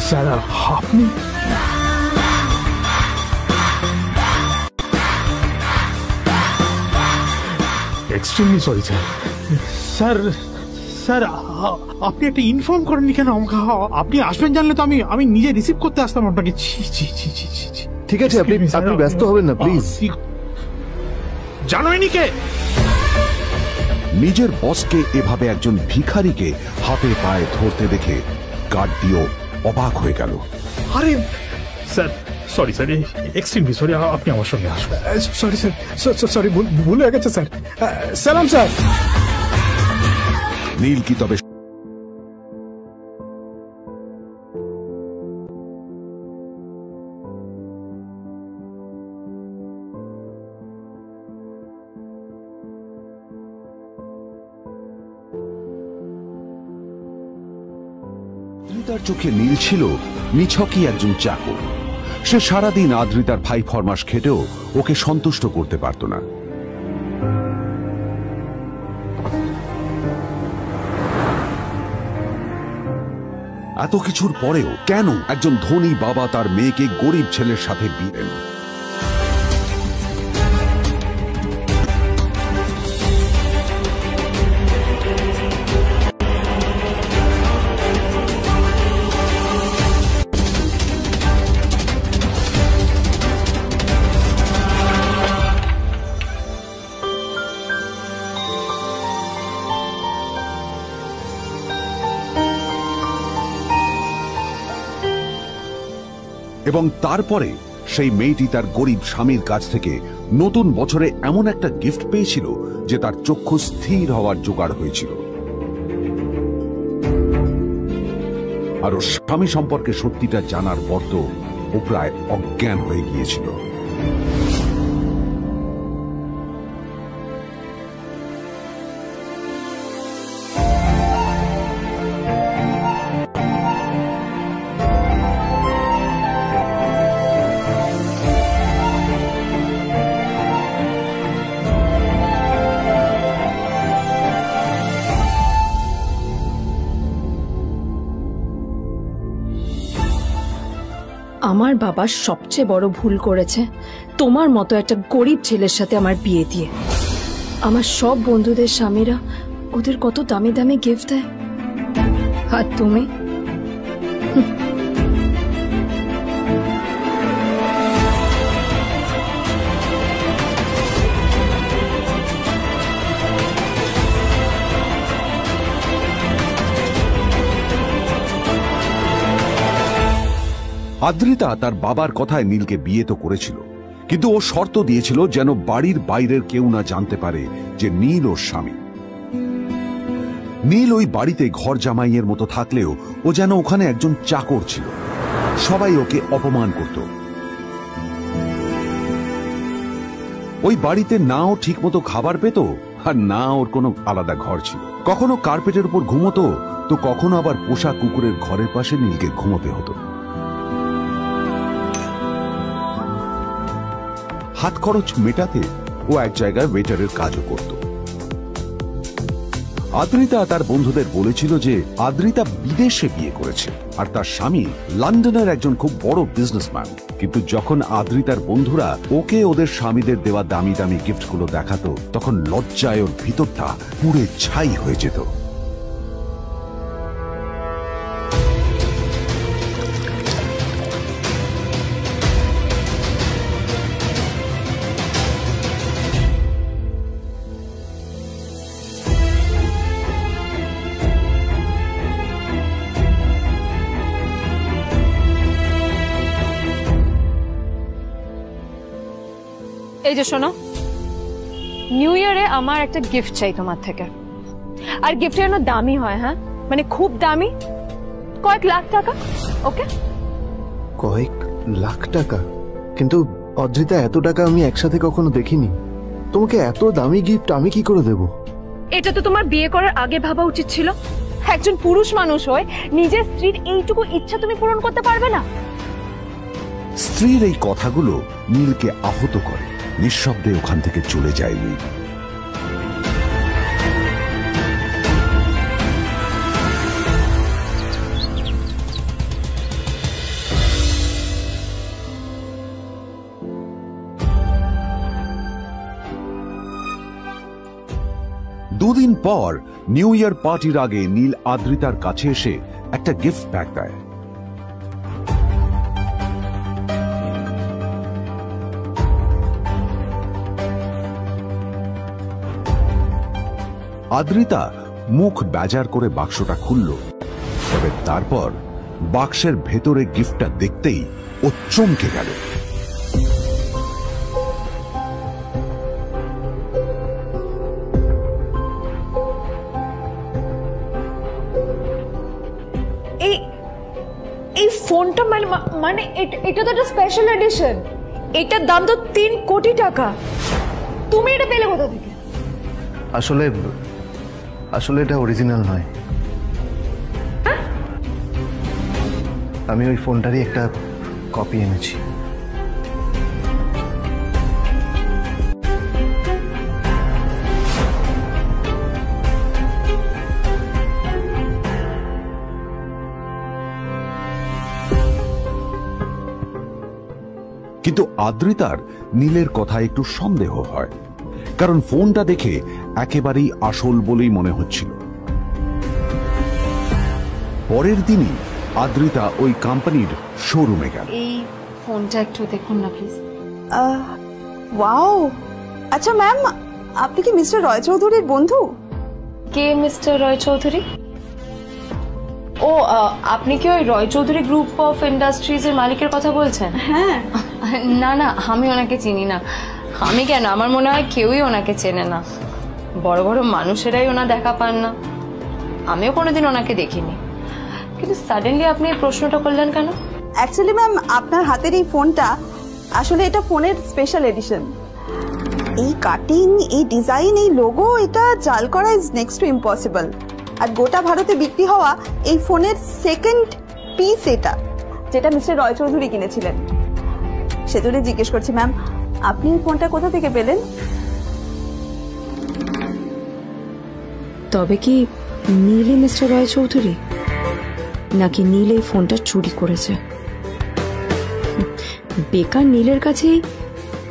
Sir আপনি extremely sorry sir. Sir sir আপনি একটা ইনফর্ম করেননি কেন আমাকে? আপনি আসবেন জানলে তো আমি নিজে রিসিভ করতে আসতাম আপনাকে। ঠিক আছে, আপনি ব্যস্ত হবেন না প্লিজ। জানোইনি কে? নিজের বসকে এভাবে একজন ভিখারিকে হাতে পায়ে ধরতে দেখে গার্ডটিও অবাক হয়ে গেল। আরে sir sorry sir, extremely sorry, আপনি আমার সঙ্গে আসবেন। সরি স্যার, সরি ভুল হয়ে গেছে স্যার। সালাম স্যার। নীল কি তবে আদ্রিতার চোখে নীল ছিল নিছকই একজন চাকর। সে সারাদিন আদ্রিতার ভাই ফরমাস খেটেও ওকে সন্তুষ্ট করতে পারত না। এত কিছুর পরেও কেন একজন ধনী বাবা তার মেয়েকে গরিব ছেলের সাথে বিয়ে দেন? এবং তারপরে সেই মেয়েটি তার গরিব স্বামীর কাছ থেকে নতুন বছরে এমন একটা গিফট পেয়েছিল যে তার চক্ষু স্থির হওয়ার জোগাড় হয়েছিল। আর ওর স্বামী সম্পর্কে সত্যিটা জানার পর তো ও প্রায় অজ্ঞান হয়ে গিয়েছিল। আমার বাবা সবচেয়ে বড় ভুল করেছে তোমার মতো একটা গরিব ছেলের সাথে আমার বিয়ে দিয়ে। আমার সব বন্ধুদের স্বামীরা ওদের কত দামি দামি গিফট দেয়, আর তুমি আদ্রিতা তার বাবার কথায় নীলকে বিয়ে তো করেছিল, কিন্তু ও শর্ত দিয়েছিল যেন বাড়ির বাইরের কেউ না জানতে পারে যে নীল ওর স্বামী। নীল ওই বাড়িতে ঘর জামাইয়ের মতো থাকলেও ও যেন ওখানে একজন চাকর ছিল। সবাই ওকে অপমান করত। ওই বাড়িতে না ও ঠিক মতো খাবার পেত, আর না ওর কোনো আলাদা ঘর ছিল। কখনো কার্পেটের উপর ঘুমোতো, তো কখনো আবার পোষা কুকুরের ঘরের পাশে নীলকে ঘুমোতে হতো। হাত খরচ মেটাতে ও এক জায়গায় ওয়েটারের কাজও করত। আদ্রিতা তার বন্ধুদের বলেছিল যে আদ্রিতা বিদেশে বিয়ে করেছে আর তার স্বামী লন্ডনের একজন খুব বড় বিজনেসম্যান। কিন্তু যখন আদ্রিতার বন্ধুরা ওকে ওদের স্বামীদের দেওয়া দামি দামি গিফটগুলো দেখাতো, তখন লজ্জায় ওর ভিতরটা পুড়ে ছাই হয়ে যেত। এই যে শোনো, নিউ ইয়ারে আমার একটা গিফট চাই তোমার থেকে। আর গিফট যেন দামি হয়, হ্যাঁ মানে খুব দামি, কয়েক লাখ টাকা। ওকে? কয়েক লাখ টাকা? কিন্তু অদ্রিতা, এত টাকা আমি একসাথে কখনো দেখিনি। তোমাকে এত দামি গিফট আমি কি করে দেব? এটা তো তোমার বিয়ে করার আগে ভাবা উচিত ছিল। একজন পুরুষ মানুষ হয়ে নিজের স্ত্রীর এইটুকু ইচ্ছা তুমি পূরণ করতে পারবে না? স্ত্রীর এই কথাগুলো নীলকে আহত করে। নিঃশব্দে ওখান থেকে চলে যায় নীল। দুদিন পর নিউ ইয়ার পার্টির আগে নীল আদ্রিতার কাছে এসে একটা গিফট প্যাক দেয়। আদ্রিতা মুখ বেজার করে বাক্সটা খুলল, তবে তারপর বাক্সের ভেতরে গিফটটা দেখতেই ও চমকে গেল। এই ফোনটা মানে এটা তো একটা স্পেশাল এডিশন, এটার দাম তো 3 কোটি টাকা। তুমি এটা পেলে কোথা থেকে? আসলে এটা অরিজিনাল নয়। আমি ওই ফোনটারই একটা কপি এনেছি। কিন্তু আদ্রিতার নীলের কথা একটু সন্দেহ হয়, কারণ ফোনটা দেখে একেবারেই আসল বলেই মনে হচ্ছিল। পরের দিনই আদ্রিতা ওই কোম্পানির শোরুমে গেল। এই ফোনটা একটু দেখুন না প্লিজ। ওয়াও, আচ্ছা ম্যাম, আপনি কি মিস্টার রয় চৌধুরীর বন্ধু? কে মিস্টার রয় চৌধুরী? ও, আপনি কি ওই রয় চৌধুরী গ্রুপ অফ ইন্ডাস্ট্রিজ এর মালিকের কথা বলছেন? হ্যাঁ। না না, আমি ওনাকে চিনি না। আমি কেন? আমার মনে হয় কেউই ওনাকে চেনে না। বড় বড় মানুষেরাই ওনা দেখা পান না। আমিও কোনোদিন ওনাকে দেখিনি, কিন্তু সাডেনলি আপনি এই প্রশ্নটা করলেন কেন? অ্যাকচুয়ালি ম্যাম, আপনার হাতের এই ফোনটা আসলে এটা ফোনের স্পেশাল এডিশন। এই কাটিং, এই ডিজাইন, এই লোগো, এটা জাল করা ইজ নেক্সট টু ইম্পসিবল। আর গোটা ভারতে বিক্রি হওয়া এই ফোনের সেকেন্ড পিস এটা, যেটা মিস্টার রয় চৌধুরী কিনেছিলেন। সেজন্য জিজ্ঞেস করছি ম্যাম, আপনি এই ফোনটা কোথা থেকে পেলেন? তবে কি নীল মিস্টার রয় চৌধুরী, নাকি নীল এই ফোনটা চুরি করেছে? বেকার নীলের কাছে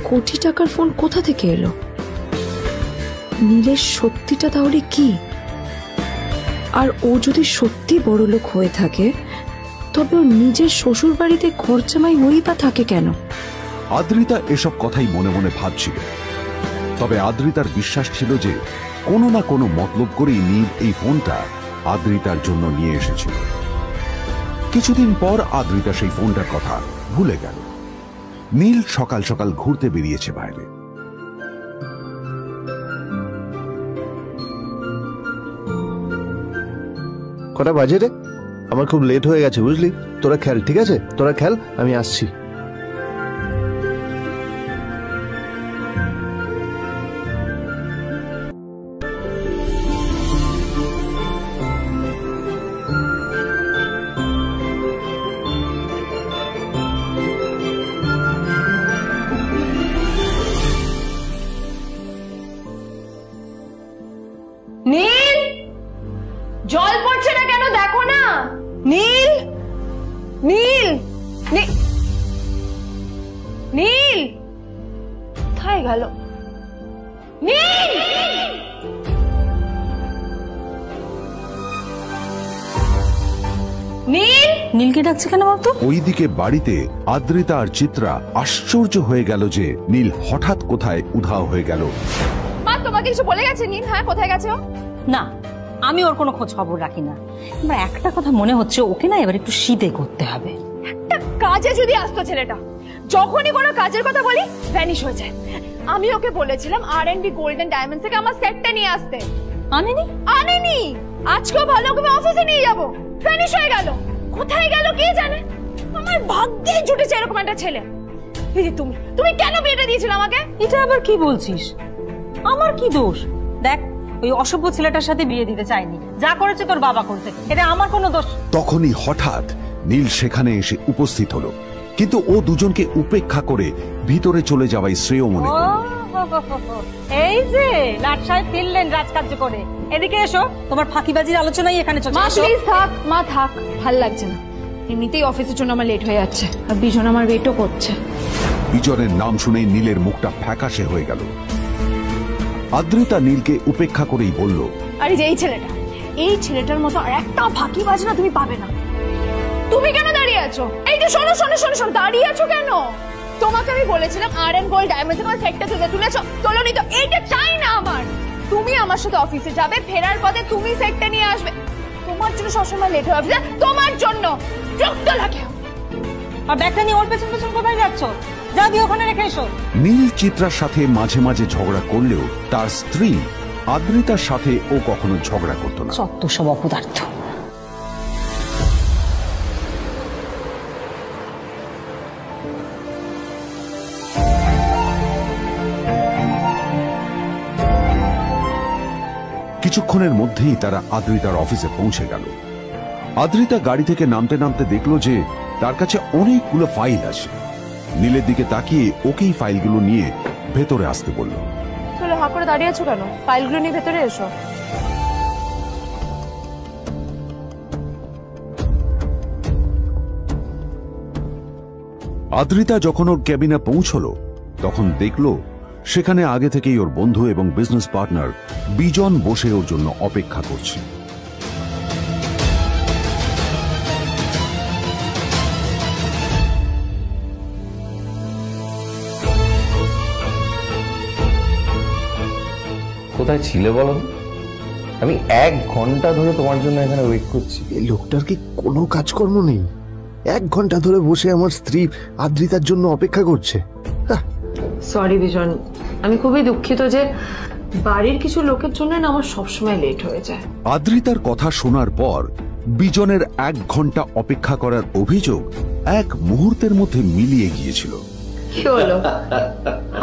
কোটি টাকার ফোন কোথা থেকে এলো? নীলের সত্যিটা তাহলে কি? আর ও যদি সত্যি বড় লোক হয়ে থাকে, তবে ও নিজের শ্বশুর বাড়িতে খরচামাই হই বা থাকে কেন? আদ্রিতা এসব কথাই মনে মনে ভাবছিল, তবে আদ্রিতার বিশ্বাস ছিল যে কোনো না কোনো মতলব করেই নীল এই ফোনটা আদ্রিতার জন্য নিয়ে এসেছিল। কিছুদিন পর আদ্রিতা সেই ফোনটার কথা ভুলে গেল। নীল সকাল সকাল ঘুরতে বেরিয়েছে বাইরে। কটা বাজে রে? আমার খুব লেট হয়ে গেছে বুঝলি। তোরা খেল, ঠিক আছে? তোরা খেল, আমি আসছি। নীল, জল পড়ছে না কেন? দেখো না। নীল, নীল, নীল কোথায় গেল? নীল, নীল, নীলকে ডাকছে কেন বলতো? ওইদিকে বাড়িতে আদ্রিতা আর চিত্রা আশ্চর্য হয়ে গেল যে নীল হঠাৎ কোথায় উধাও হয়ে গেল। মা তোমাকে কিছু বলে গেছে নীল? হ্যাঁ, কোথায় গেছে ও? না, আমি ওর কোনো খোঁজ খবর রাখি না। এবার একটা কথা মনে হচ্ছে, ওকে না এবার একটু শীতে করতে হবে। একটা কাজে যদি আসতো ছেলেটা, যখনই কোনো কাজের কথা বলি ভ্যানিশ হয়ে যায়। আমি ওকে বলেছিলাম R&B গোল্ড এন্ড ডায়মন্ড থেকে আমার সেটটা নিয়ে আসতে, আনেনি। আজকেও ভালো করে অফিসে নিয়ে যাব, ভ্যানিশ হয়ে গেল। কোথায় গেল কে জানে। আমার ভাগ্যে জুটেছে এরকম একটা ছেলে। এই তুমি কেন বিয়েটা দিয়েছিলে আমাকে? এটা আবার কি বলছিস? আমার কি দোষ? দেখ, ওই অসভ্য ছেলেটার সাথে বিয়ে দিতে চাইনি। যা করেছে তোর বাবা করতে, এটা আমার কোনো দোষ। তখনই হঠাৎ নীল সেখানে এসে উপস্থিত হলো, কিন্তু ও দুজনকে উপেক্ষা করে ভিতরে চলে যাওয়াই শ্রেয় মনে করল। এই যে লাট সাহেব ফিরলেন রাজকার্য করে। এদিকে এসো, তোমার ফাঁকিবাজির আলোচনাই এখানে চলছে। মা প্লিজ থাক, মা থাক, ভাল লাগছে না। এমনিতেই অফিসের জন্য আমার লেট হয়ে যাচ্ছে, আর বিজন আমার ওয়েটও করছে। বিজনের নাম শুনে নীলের মুখটা ফ্যাকাশে হয়ে গেল। আদ্রিতা নীলকে উপেক্ষা করেই বলল, আরে যে এই ছেলেটার মতো আর একটা ফাঁকি বাজনা তুমি পাবে না। তুমি কেন দাঁড়িয়ে আছো? এই যে শোনো শোনো শোনো শোনো, দাঁড়িয়ে আছো কেন? তোমাকে আমি বলেছিলাম আর.এন. গোল্ড ডায়মন্ড তোমার সেটটা তুলেছো, তোলোনি তো। এইটা চাই না আমার। তুমি আমার সাথে অফিসে যাবে, ফেরার পথে তুমি সেটটা নিয়ে আসবে। তোমার জন্য সবসময় লেট হয়ে যাবে, তোমার জন্য বিরক্ত লাগে। আর ব্যাগটা নিয়ে ওর পেছন পেছন কোথায় যাচ্ছ? যা দিয়ে ওখানে রেখে এসো। নীল চিত্রার সাথে মাঝে মাঝে ঝগড়া করলেও তার স্ত্রী আদ্রিতার সাথে ও কখনো ঝগড়া করত না। সত্য সব অপদার্থ। কিছুক্ষণের মধ্যেই তারা আদ্রিতার অফিসে পৌঁছে গেল। আদ্রিতা গাড়ি থেকে নামতে নামতে দেখলো যে তার কাছে অনেকগুলো ফাইল আছে। নীলের দিকে তাকিয়ে ওকেই ফাইলগুলো নিয়ে ভেতরে আসতে বলল। চলো, হাঁ করে দাঁড়িয়ে আছো কেন? ফাইলগুলো নিয়ে ভেতরে এসো। আদ্রিতা যখন ওর ক্যাবিনে পৌঁছলো তখন দেখলো সেখানে আগে থেকেই ওর বন্ধু এবং বিজনেস পার্টনার বিজন বসে ওর জন্য অপেক্ষা করছে। কোথায় ছিলে বলো? আমি 1 ঘন্টা ধরে তোমার জন্য এখানে ওয়েট করছি। এই লোকটার কি কোনো কাজকর্ম নেই? 1 ঘন্টা ধরে বসে আমার স্ত্রী আদ্রিতার জন্য অপেক্ষা করছে। সরি বিজন, আমি খুবই দুঃখিত যে বাড়ির কিছু লোকের জন্য না আমার সবসময় লেট হয়ে যায়। আদ্রিতার কথা শোনার পর বিজনের 1 ঘন্টা অপেক্ষা করার অভিযোগ 1 মুহূর্তের মধ্যে মিলিয়ে গিয়েছিল। কি হলো?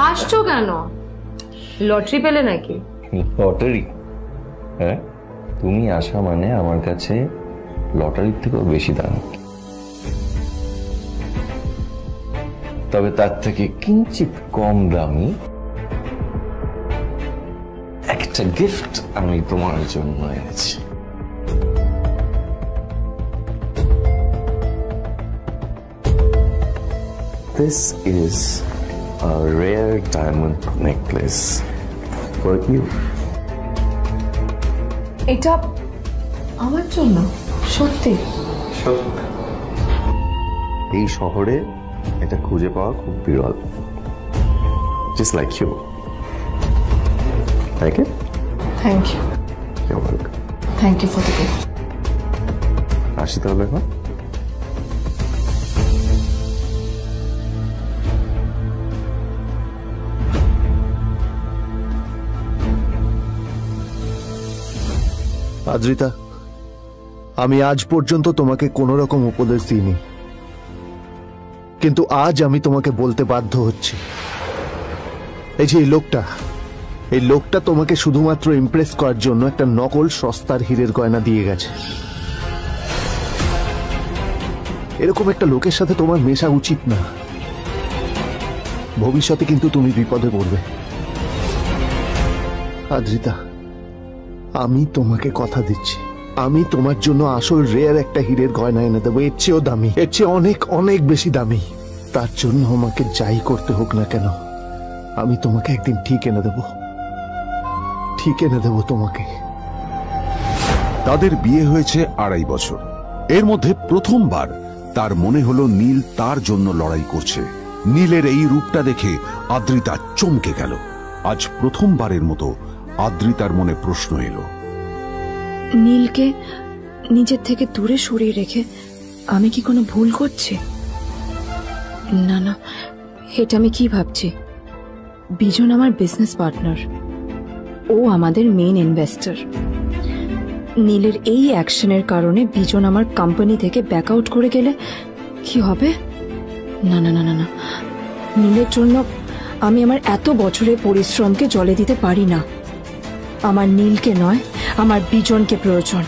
হাসছো কেন? লটারি পেলে নাকি? লটারি? হ্যাঁ, তুমি আসা মানে আমার কাছে লটারির থেকেও বেশি দাম। তবে তার থেকে কিঞ্চিত কম দামি একটা গিফট আমি তোমার জন্য এনেছি। This is a rare diamond necklace for you. এটা আমার জন্য? সত্যি? এই শহরে এটা খুঁজে পাওয়া খুব বিরল। Just like you. Like it? Thank you. You're welcome. Thank you for the gift. আসি তাহলে এখন। আদ্রিতা, আমি আজ পর্যন্ত তোমাকে কোনো রকম উপদেশ দিইনি, কিন্তু আজ আমি তোমাকে বলতে বাধ্য হচ্ছি। এই যে এই লোকটা তোমাকে শুধুমাত্র ইমপ্রেস করার জন্য একটা নকল সস্তার হীরের গয়না দিয়ে গেছে। এরকম একটা লোকের সাথে তোমার মেশা উচিত না। ভবিষ্যতে কিন্তু তুমি বিপদে পড়বে। আদ্রিতা, আমি তোমাকে কথা দিচ্ছি, আমি তোমার জন্য আসল রেয়ার একটা হীরের গয়না এনে দেবো, এর চেয়েও দামি, এর চেয়ে অনেক অনেক বেশি দামি। তার জন্য আমাকে যাই করতে হোক না কেন, আমি তোমাকে একদিন ঠিক এনে দেবো, ঠিক এনে দেবো তোমাকে। তাদের বিয়ে হয়েছে 2.5 বছর। এর মধ্যে প্রথমবার তার মনে হলো নীল তার জন্য লড়াই করছে। নীলের এই রূপটা দেখে আদ্রিতা চমকে গেল। আজ প্রথমবারের মতো আদ্রিতার মনে প্রশ্ন এলো, নীলকে নিজের থেকে দূরে সরিয়ে রেখে আমি কি কোনো ভুল করছি? না না, এটা আমি কি ভাবছি? বিজন আমার বিজনেস পার্টনার, ও আমাদের মেইন ইনভেস্টর। নীলের এই অ্যাকশনের কারণে বিজন আমার কোম্পানি থেকে ব্যাক আউট করে গেলে কি হবে? না না না না না, নীলের জন্য আমি আমার এত বছরের পরিশ্রমকে জলে দিতে পারি না। আমার নীলকে নয়, আমার বিজনকে প্রয়োজন।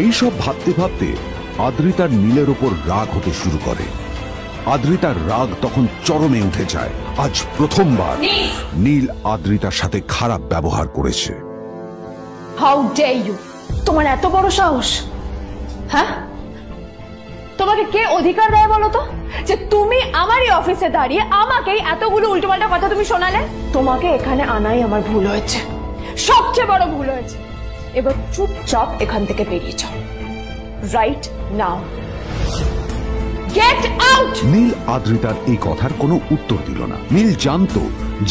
এইসব ভাবতে ভাবতে আদ্রিতার নীলের ওপর রাগ হতে শুরু করে। আদ্রিতার রাগ তখন চরমে উঠে যায়। আজ প্রথমবার নীল আদ্রিতার সাথে খারাপ ব্যবহার করেছে। How dare you! তোমার এত বড় সাহস! হ্যাঁ, তোমাকে কে অধিকার দেয় বলো তো যে তুমি আমারই অফিসে দাঁড়িয়ে আমাকেই এতগুলো উল্টোপাল্টা কথা তুমি শোনালে? তোমাকে এখানে আনাই আমার ভুল হয়েছে। সবচেয়ে বড় ভুল হয়েছে। এবার চুপচাপ এখান থেকে বেরিয়ে যাও, right now. Get out. Neel আদ্রিতার এই কথার কোনো উত্তর দিল না। নীল জানতো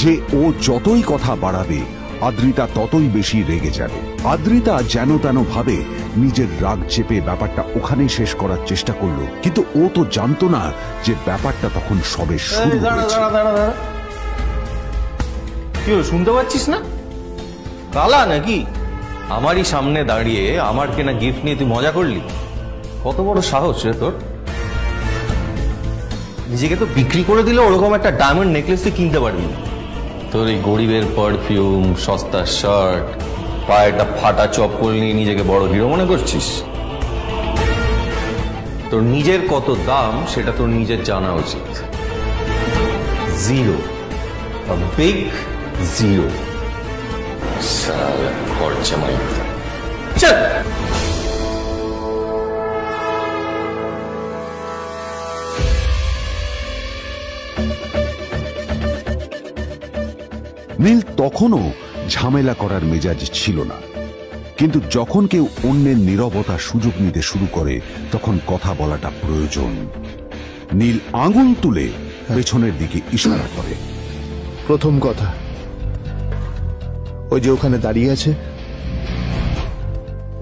যে ও যতই কথা বাড়াবে আদ্রিতা ততই বেশি রেগে যাবে। আদ্রিতা যেন তেন ভাবে নিজের রাগ চেপে ব্যাপারটা ওখানেই শেষ করার চেষ্টা করলো, কিন্তু ও তো জানতো না যে ব্যাপারটা তখন সবে শুরু হয়েছে। কি হলো, শুনতে পাচ্ছিস না? কালা নাকি? আমারই সামনে দাঁড়িয়ে আমার কেনা গিফট নিয়ে তুই মজা করলি? কত বড় সাহস রে তোর! নিজেকে তো বিক্রি করে দিলে ওরকম একটা ডায়মন্ড নেকলেস তুই কিনতে পারবি না। তোর এই গরিবের পারফিউম, সস্তা শার্ট, পায়ে একটা ফাটা চপ্পল নিয়ে নিজেকে বড় হিরো মনে করছিস? তোর নিজের কত দাম সেটা তোর নিজের জানা উচিত। Zero, big zero. সালা খরচা মাইতে চল। নীল তখনও ঝামেলা করার মেজাজ ছিল না, কিন্তু যখন কেউ অন্যের নীরবতা সুযোগ নিতে শুরু করে তখন কথা বলাটা প্রয়োজন। নীল আঙুল তুলে পেছনের দিকে ইশারা করে। প্রথম কথা, ওই যে ওখানে দাঁড়িয়ে আছে,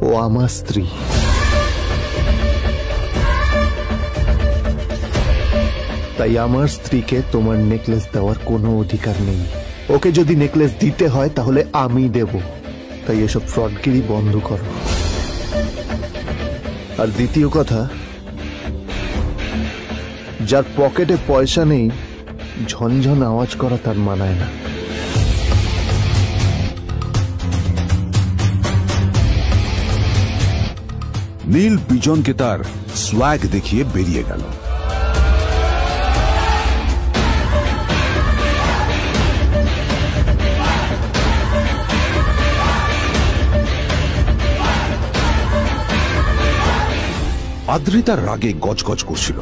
ও আমার স্ত্রী। তাই আমার স্ত্রীকে তোমার নেকলেস দেওয়ার কোনো অধিকার নেই। ওকে যদি নেকলেস দিতে হয় তাহলে আমি দেব। তাই এসব ফ্রডগিরি বন্ধ করো। আর দ্বিতীয় কথা, যার পকেটে পয়সা নেই ঝনঝন আওয়াজ করা তার মানায় না। নীল বিজনকে তার সোয়াগ দেখিয়ে বেরিয়ে গেল। আদ্রিতার রাগে গজগজ করছিল।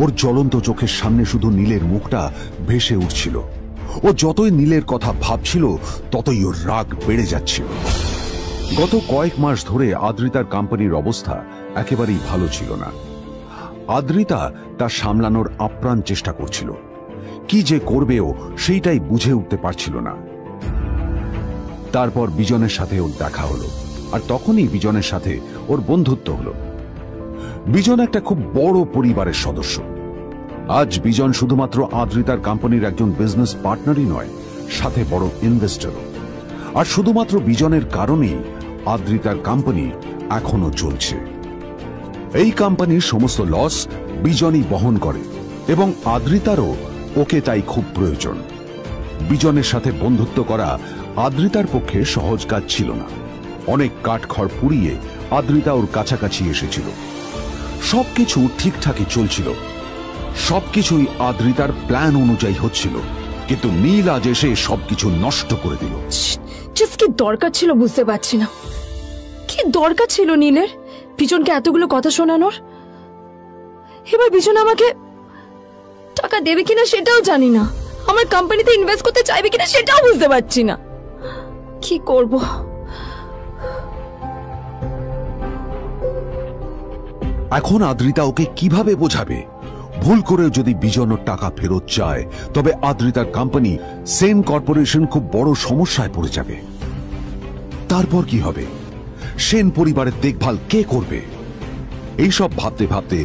ওর জ্বলন্ত চোখের সামনে শুধু নীলের মুখটা ভেসে উঠছিল। ও যতই নীলের কথা ভাবছিল ততই ওর রাগ বেড়ে যাচ্ছিল। গত কয়েক মাস ধরে আদ্রিতার কোম্পানির অবস্থা একেবারেই ভালো ছিল না। আদ্রিতা তা সামলানোর আপ্রাণ চেষ্টা করছিল। কি যে করবেও সেইটাই বুঝে উঠতে পারছিল না। তারপর বিজনের সাথে ওর দেখা হলো, আর তখনই বিজনের সাথে ওর বন্ধুত্ব হলো। বিজন একটা খুব বড় পরিবারের সদস্য। আজ বিজন শুধুমাত্র আদ্রিতার কোম্পানির একজন বিজনেস পার্টনারই নয়, সাথে বড় ইনভেস্টরও। আর শুধুমাত্র বিজনের কারণেই আদ্রিতার কোম্পানি এখনো চলছে। এই কোম্পানির সমস্ত লস বিজনই বহন করে এবং আদ্রিতারও ওকে তাই খুব প্রয়োজন। বিজনের সাথে বন্ধুত্ব করা আদ্রিতার পক্ষে সহজ কাজ ছিল না। অনেক কাঠখড় পুড়িয়ে আদ্রিতা ওর কাছাকাছি এসেছিল। সবকিছু ঠিকঠাকই চলছিল, সবকিছুই আদ্রিতার প্ল্যান অনুযায়ী হচ্ছিল, কিন্তু নীল আজ এসে সবকিছু নষ্ট করে দিল। কি দরকার ছিল বুঝতে পারছি না। কি দরকার ছিল নীলের বিজনকে এতগুলো কথা শোনানোর? এবার বিজন আমাকে টাকা দেবে কিনা সেটাও জানি না, আমার কোম্পানিতে ইনভেস্ট করতে চাইবে কিনা সেটাও বুঝতে পারছি না। কি করব? এখন আদ্রিতা ওকে কিভাবে বোঝাবে? ভুল করে যদি বিজন ওর টাকা ফেরত চায় তবে আদ্রিতার কোম্পানি সেন কর্পোরেশন খুব বড় সমস্যায় পড়ে যাবে। তারপর কি হবে? সেন পরিবারের দেখভাল কে করবে? এইসব ভাবতে ভাবতে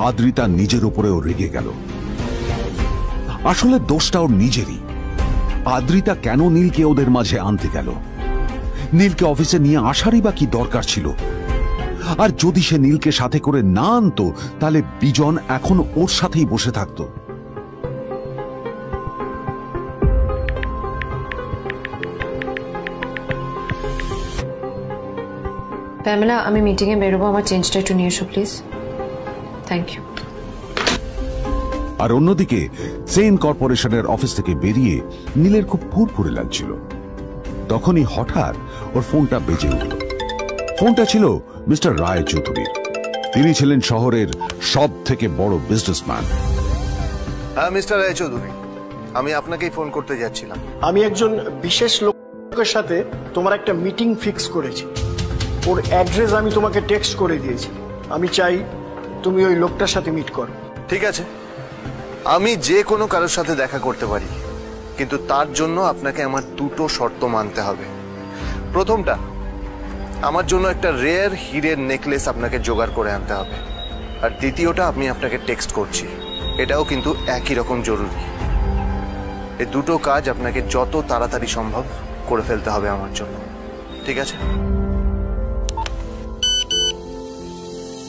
আদ্রিতা নিজের উপরেও রেগে গেল। আসলে দোষটা ওর নিজেরই। আদ্রিতা কেন নীলকে ওদের মাঝে আনতে গেল? নীলকে অফিসে নিয়ে আসারই বা কি দরকার ছিল? আর যদি সে নীলকে সাথে করে না আনতো তাহলে বিজন এখন ওর সাথেই বসে থাকতো। প্যামেলা, আমি মিটিং এ বেরোবো, আমার চেঞ্জটা একটু নিয়ে এসো প্লিজ। Thank you. আর অন্যদিকে সেন কর্পোরেশনের অফিস থেকে বেরিয়ে নীলের খুব ফুরফুরে লাগছিল। তখনই হঠাৎ ওর ফোনটা বেজে উঠল। ফোনটা ছিল মিস্টার রায় চৌধুরীর। তিনি ছিলেন শহরের সব থেকে বড় বিজনেসম্যান। হ্যাঁ মিস্টার রায় চৌধুরী, আমি আপনাকেই ফোন করতে যাচ্ছিলাম। আমি একজন বিশেষ লোকের লোকের সাথে তোমার একটা মিটিং ফিক্স করেছি। ওর অ্যাড্রেস আমি তোমাকে টেক্সট করে দিয়েছি। আমি চাই তুমি ওই লোকটার সাথে মিট করো। ঠিক আছে, আমি যে কোনো কারোর সাথে দেখা করতে পারি, কিন্তু তার জন্য আপনাকে আমার দুটো শর্ত মানতে হবে। প্রথমটা, আমার জন্য একটা রেয়ার হীরের নেকলেস আপনাকে জোগাড় করে আনতে হবে। আর দ্বিতীয়টা, আমি আপনাকে টেক্সট করছি, এটাও কিন্তু একই রকম জরুরি। এই দুটো কাজ আপনাকে যত তাড়াতাড়ি সম্ভব করে ফেলতে হবে আমার জন্য, ঠিক আছে?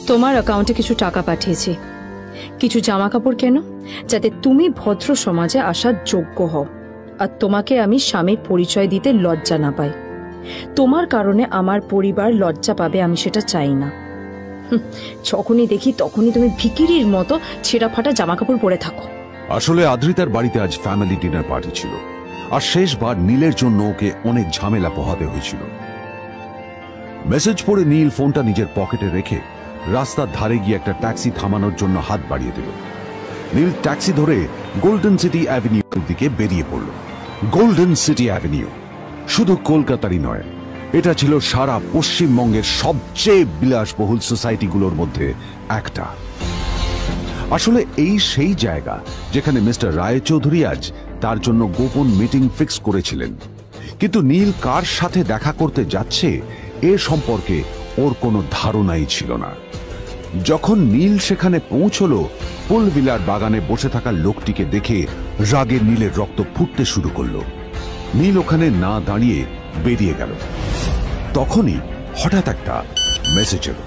তোমার অ্যাকাউন্টে কিছু টাকা পাঠিয়েছি, কিছু জামা কাপড় কেন, যাতে তুমি ভদ্র সমাজে আসার যোগ্য হও, আর তোমাকে আমি স্বামীর পরিচয় দিতে লজ্জা না পাই। তোমার কারণে আমার পরিবার লজ্জা পাবে, আমি সেটা চাই না। যখনই দেখি তখনই তুমি ভিখিরির মতো ছেঁড়া ফাটা জামা কাপড় পরে থাকো। আসলে আদ্রিতার বাড়িতে আজ ফ্যামিলি ডিনার পার্টি ছিল, আর শেষবার নীলের জন্য ওকে অনেক ঝামেলা পোহাতে হয়েছিল। মেসেজ পড়ে নীল ফোনটা নিজের পকেটে রেখে রাস্তার ধারে গিয়ে একটা ট্যাক্সি থামানোর জন্য হাত বাড়িয়ে দিল। নীল ট্যাক্সি ধরে গোল্ডেন সিটি অ্যাভিনিউর দিকে বেরিয়ে পড়ল। গোল্ডেন সিটি অ্যাভিনিউ শুধু কলকাতারই নয়, এটা ছিল সারা পশ্চিমবঙ্গের সবচেয়ে বিলাসবহুল সোসাইটিগুলোর মধ্যে একটা। আসলে এই সেই জায়গা যেখানে মিস্টার রায়চৌধুরী আজ তার জন্য গোপন মিটিং ফিক্স করেছিলেন। কিন্তু নীল কার সাথে দেখা করতে যাচ্ছে এ সম্পর্কে ওর কোনো ধারণাই ছিল না। যখন নীল সেখানে পৌঁছলো, পুলভিলার বাগানে বসে থাকা লোকটিকে দেখে রাগে নীলের রক্ত ফুটতে শুরু করলো। নীল ওখানে না দাঁড়িয়ে বেরিয়ে গেল। তখনই হঠাৎ একটা মেসেজ এলো।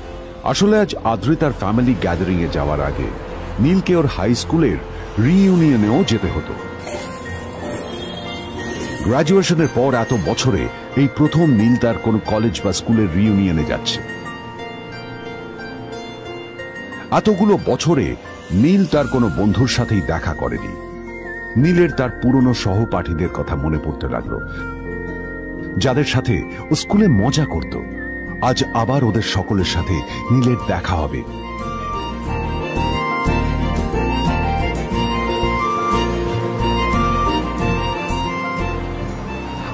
আসলে আজ আদ্রিতার ফ্যামিলি গ্যাদারিং এ যাওয়ার আগে নীলকে ওর হাই স্কুলের রিইউনিয়নেও যেতে হতো। গ্র্যাজুয়েশনের পর এত বছরে এই প্রথম নীল তার কোন কলেজ বা স্কুলের রিইউনিয়নে যাচ্ছে। এতগুলো বছরে নীল তার কোনো বন্ধুর সাথেই দেখা করেনি। নীলের তার পুরনো সহপাঠীদের কথা মনে পড়তে লাগলো, যাদের সাথে ও স্কুলে মজা করত। আজ আবার ওদের সকলের সাথে নীলের দেখা হবে।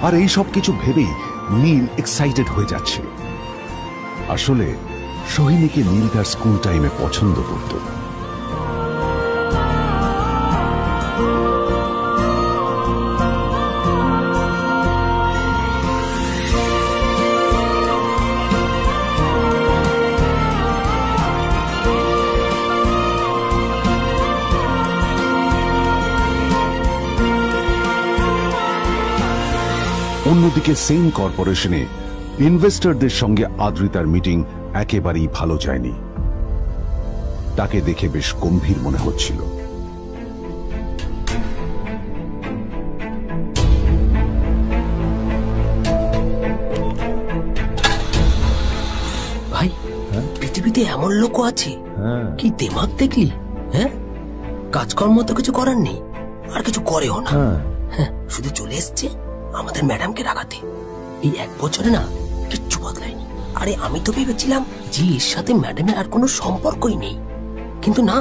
আর এই সব কিছু ভেবেই নীল এক্সাইটেড হয়ে যাচ্ছে। আসলে সোহিনীকে নীল তার স্কুল টাইমে পছন্দ করত। অন্যদিকে সেম কর্পোরেশনে ইনভেস্টরদের সঙ্গে আদ্রিতার মিটিং একেবারেই ভালো যায়নি। তাকে দেখে বেশ গম্ভীর মনে হচ্ছিল। ভাই, পৃথিবীতে এমন লোকও আছে, কি দেমাগ দেখলি? হ্যাঁ, কাজকর্ম তো কিছু করার নেই, আর কিছু করেও না। হ্যাঁ, শুধু চলে এসছে আমাদের ম্যাডামকে রাখাতে। এই 1 বছরে না কিচ্ছু বদলায়নি। আরে আমি তো ভেবেছিলাম যে এর সাথে ম্যাডামের আর কোনো সম্পর্কই নেই, কিন্তু না,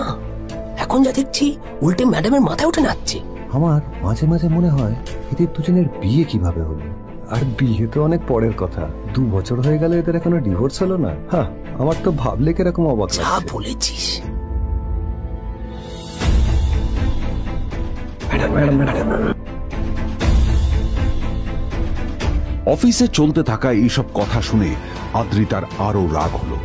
এখন যা দেখছি উল্টে ম্যাডামের মাথায় উঠে নাচছে। আমার মাঝে মাঝে মনে হয় এদের দুজনের বিয়ে কিভাবে হলো। আর বিয়ে তো অনেক পরের কথা, 2 বছর হয়ে গেল, এদের এখনো ডিভোর্স হলো না। হ্যাঁ, আমার তো ভাবলে কিরকম অবাক লাগছে। যা বলেছিস। অফিসে চলতে থাকা এইসব কথা শুনে আদ্রিতার আরো রাগ হলো।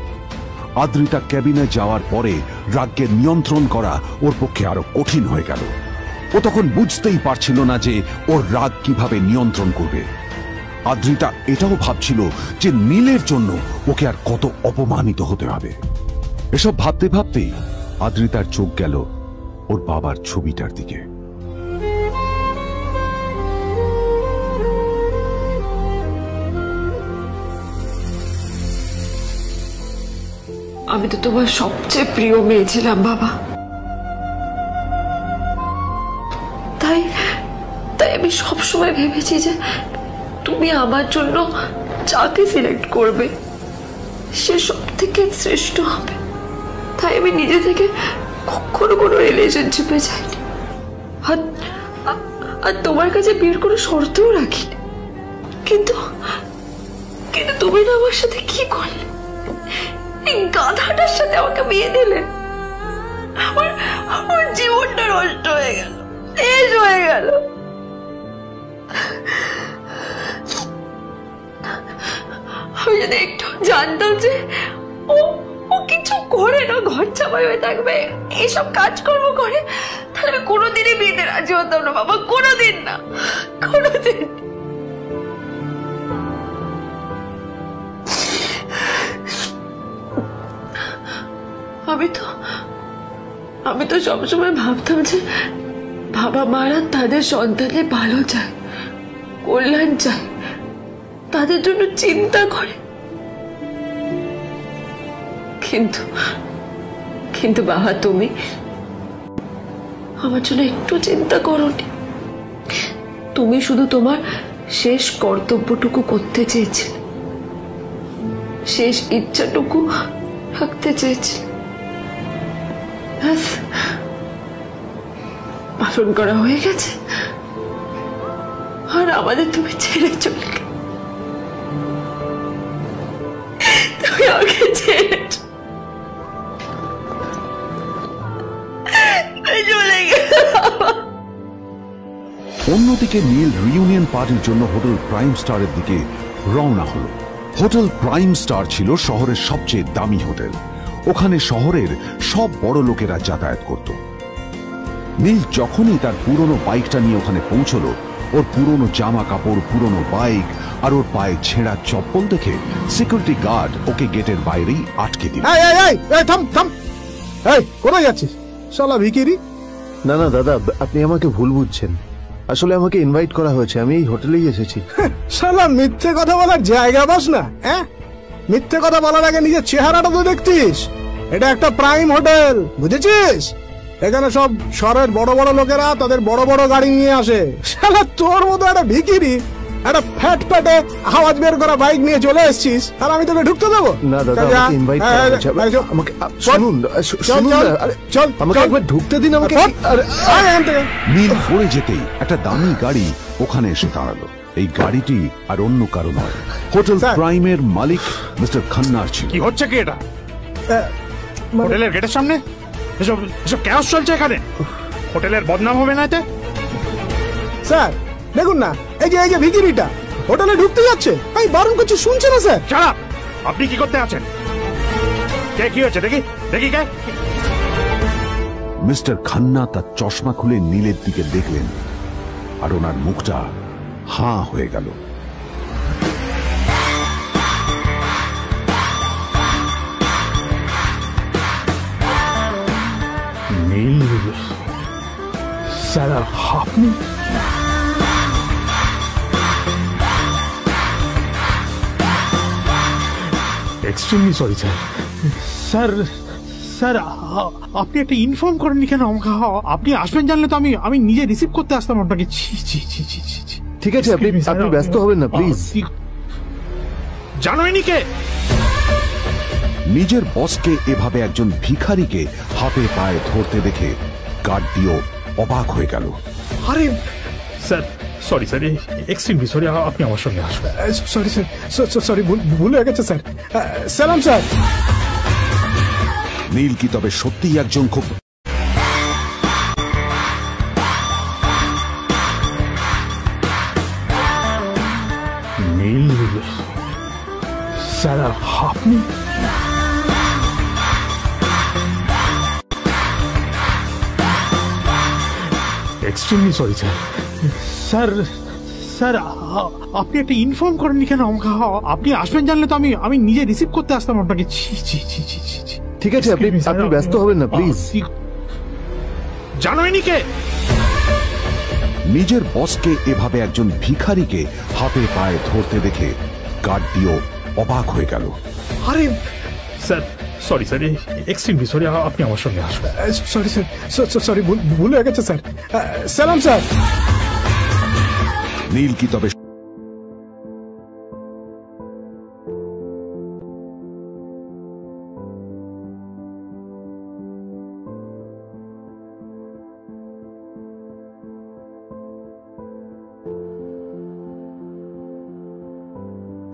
আদ্রিতা ক্যাবিনে যাওয়ার পরে রাগকে নিয়ন্ত্রণ করা ওর পক্ষে আরো কঠিন হয়ে গেল। ও তখন বুঝতেই পারছিল না যে ওর রাগ কিভাবে নিয়ন্ত্রণ করবে। আদ্রিতা এটাও ভাবছিল যে নীলের জন্য ওকে আর কত অপমানিত হতে হবে। এসব ভাবতে ভাবতেই আদ্রিতার চোখ গেল ওর বাবার ছবিটার দিকে। আমি তো তোমার সবচেয়ে প্রিয় মেয়ে ছিলাম বাবা, তাই আমি সবসময় ভেবেছি যে তুমি আমার জন্য যাকে সিলেক্ট করবে সে সব থেকে শ্রেষ্ঠ হবে। তাই আমি নিজে থেকে কখনো কোনো রিলেশনশিপে যাইনি, আর তোমার কাছে বিয়ের কোনো শর্তও রাখিনি। কিন্তু কিন্তু তুমি না আমার সাথে কি করলে? এই গাধাটার সাথে আমাকে বিয়ে দিলে। আমার আমার জীবনটা নষ্ট হয়ে গেল, শেষ হয়ে গেল। আমি যদি একটু জানতাম যে ও ও কিছু করে না, ঘর চাপাই হয়ে থাকবে, এইসব কাজকর্ম করে, তাহলে আমি কোনোদিনই বিয়েতে রাজি হতাম না বাবা, কোনোদিন না, কোনোদিন। আমি তো সবসময় ভাবতাম যে বাবা মারা তাদের সন্তানের ভালো চায়, কল্যাণ চায়, তাদের জন্য চিন্তা করে। কিন্তু কিন্তু বাবা, তুমি আমার জন্য একটু চিন্তা করোনি। তুমি শুধু তোমার শেষ কর্তব্যটুকু করতে চেয়েছিলে, শেষ ইচ্ছাটুকু রাখতে চেয়েছিলে, পালন করা হয়ে গেছে, আর আমাদের তুমি ছেড়ে চলে গেলে। তুমি আমাকে ছেড়ে চলে গেলে। অন্যদিকে নীল রিউনিয়ন পার্টির জন্য হোটেল প্রাইম স্টারের দিকে রওনা হলো। হোটেল প্রাইম স্টার ছিল শহরের সবচেয়ে দামি হোটেল। ওখানে শহরের সব বড় লোকেরা যাতায়াত করত। নীল যখনই তার পুরনো বাইকটা নিয়ে ওখানে পৌঁছলো, ওর পুরনো জামা কাপড়, পুরনো বাইক আর ওর পায়ে ছেঁড়া চপ্পল দেখে সিকিউরিটি গার্ড ওকে গেটের বাইরেই আটকে দিল। কোথায় যাচ্ছিস শালা ভিখিরি? না না দাদা, আপনি আমাকে ভুল বুঝছেন। আসলে আমাকে ইনভাইট করা হয়েছে, আমি এই হোটেলেই এসেছি। শালা মিথ্যে কথা বলার জায়গা বাস না, হ্যাঁ? মিথ্যে কথা বলার আগে নিজের চেহারাটা তো দেখতিস। এটা একটা প্রাইম হোটেল, বুঝেছিস? এখানে সব শহরের বড় বড় লোকেরা তাদের বড় বড় গাড়ি নিয়ে আসে। শালা তোর মতো একটা ভিখিরি একটা ফ্যাট প্যাটে আওয়াজ বের করা বাইক নিয়ে চলে এসেছিস, আর আমি তোকে ঢুকতে দেবো না? দাদা, আমাকে ইনভাইট করা হয়েছে। আমাকে শুনুন, চল আমাকে একবার ঢুকতে দিন আমাকে। নীল পড়ে যেতেই একটা দামি গাড়ি ওখানে এসে দাঁড়ালো। এই গাড়িটি আর অন্য কারো নয়, হোটেল প্রাইমের মালিক মিস্টার খান্নার ছিল। কি হচ্ছে কি এটা? হোটেলের গেটের সামনে এসব এসব ক্যাশ চলছে এখানে। হোটেলের বদনাম হবে না এতে? স্যার দেখুন না, এই যে ভিখিরিটা হোটেলে ঢুকতে যাচ্ছে, আমি বারণ করছি, শুনছে না স্যার। Shut up! আপনি কি করতে আছেন? কে কি হচ্ছে দেখি দেখি কে? মিস্টার খান্না তার চশমা খুলে নীলের দিকে দেখলেন, আর ওনার মুখটা হাঁ হয়ে গেল। নীল স্যার, আপনি? Extremely sorry sir. Sir sir, আপনি একটা ইনফর্ম করেননি কেন আমাকে? আপনি আসবেন জানলে তো আমি নিজে রিসিভ করতে আসতাম আপনাকে। ঠিক আছে, আপনি ব্যস্ত হবেন না প্লিজ। জানোইনি কে? নিজের বসকে এভাবে একজন ভিখারিকে হাতে পায়ে ধরতে দেখে গার্ডটিও অবাক হয়ে গেল। আরে sir, sorry sir, extremely sorry, আপনি আমার সঙ্গে আসবেন। সরি স্যার, সরি, ভুল হয়ে গেছে স্যার। সালাম স্যার। নীল কি তবে সত্যিই একজন খুব নীল স্যার, আপনি? Extremely sorry sir. Sir sir, আপনি একটা ইনফর্ম করেননি কেন আমাকে? আপনি আসবেন জানলে তো আমি নিজে রিসিভ করতে আসতাম আপনাকে। ঠিক আছে, আপনি ব্যস্ত হবেন না প্লিজ। জানোইনি কে? নিজের বসকে এভাবে একজন ভিখারিকে হাতে পায়ে ধরতে দেখে গার্ডটিও অবাক হয়ে গেল। আরে sir, sorry sir, extremely sorry, আপনি আমার সঙ্গে আসবেন। সরি স্যার, সরি, ভুল হয়ে গেছে স্যার। সালাম স্যার। নীল কি তবে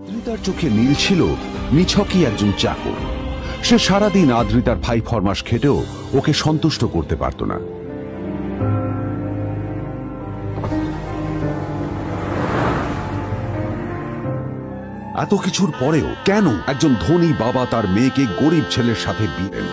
আদ্রিতার চোখে নীল ছিল নিছকই একজন চাকর। সে সারাদিন আদ্রিতার ভাই ফরমাস খেটেও ওকে সন্তুষ্ট করতে পারত না। এত কিছুর পরেও কেন একজন ধনী বাবা তার মেয়েকে গরিব ছেলের সাথে বিয়ে দেন?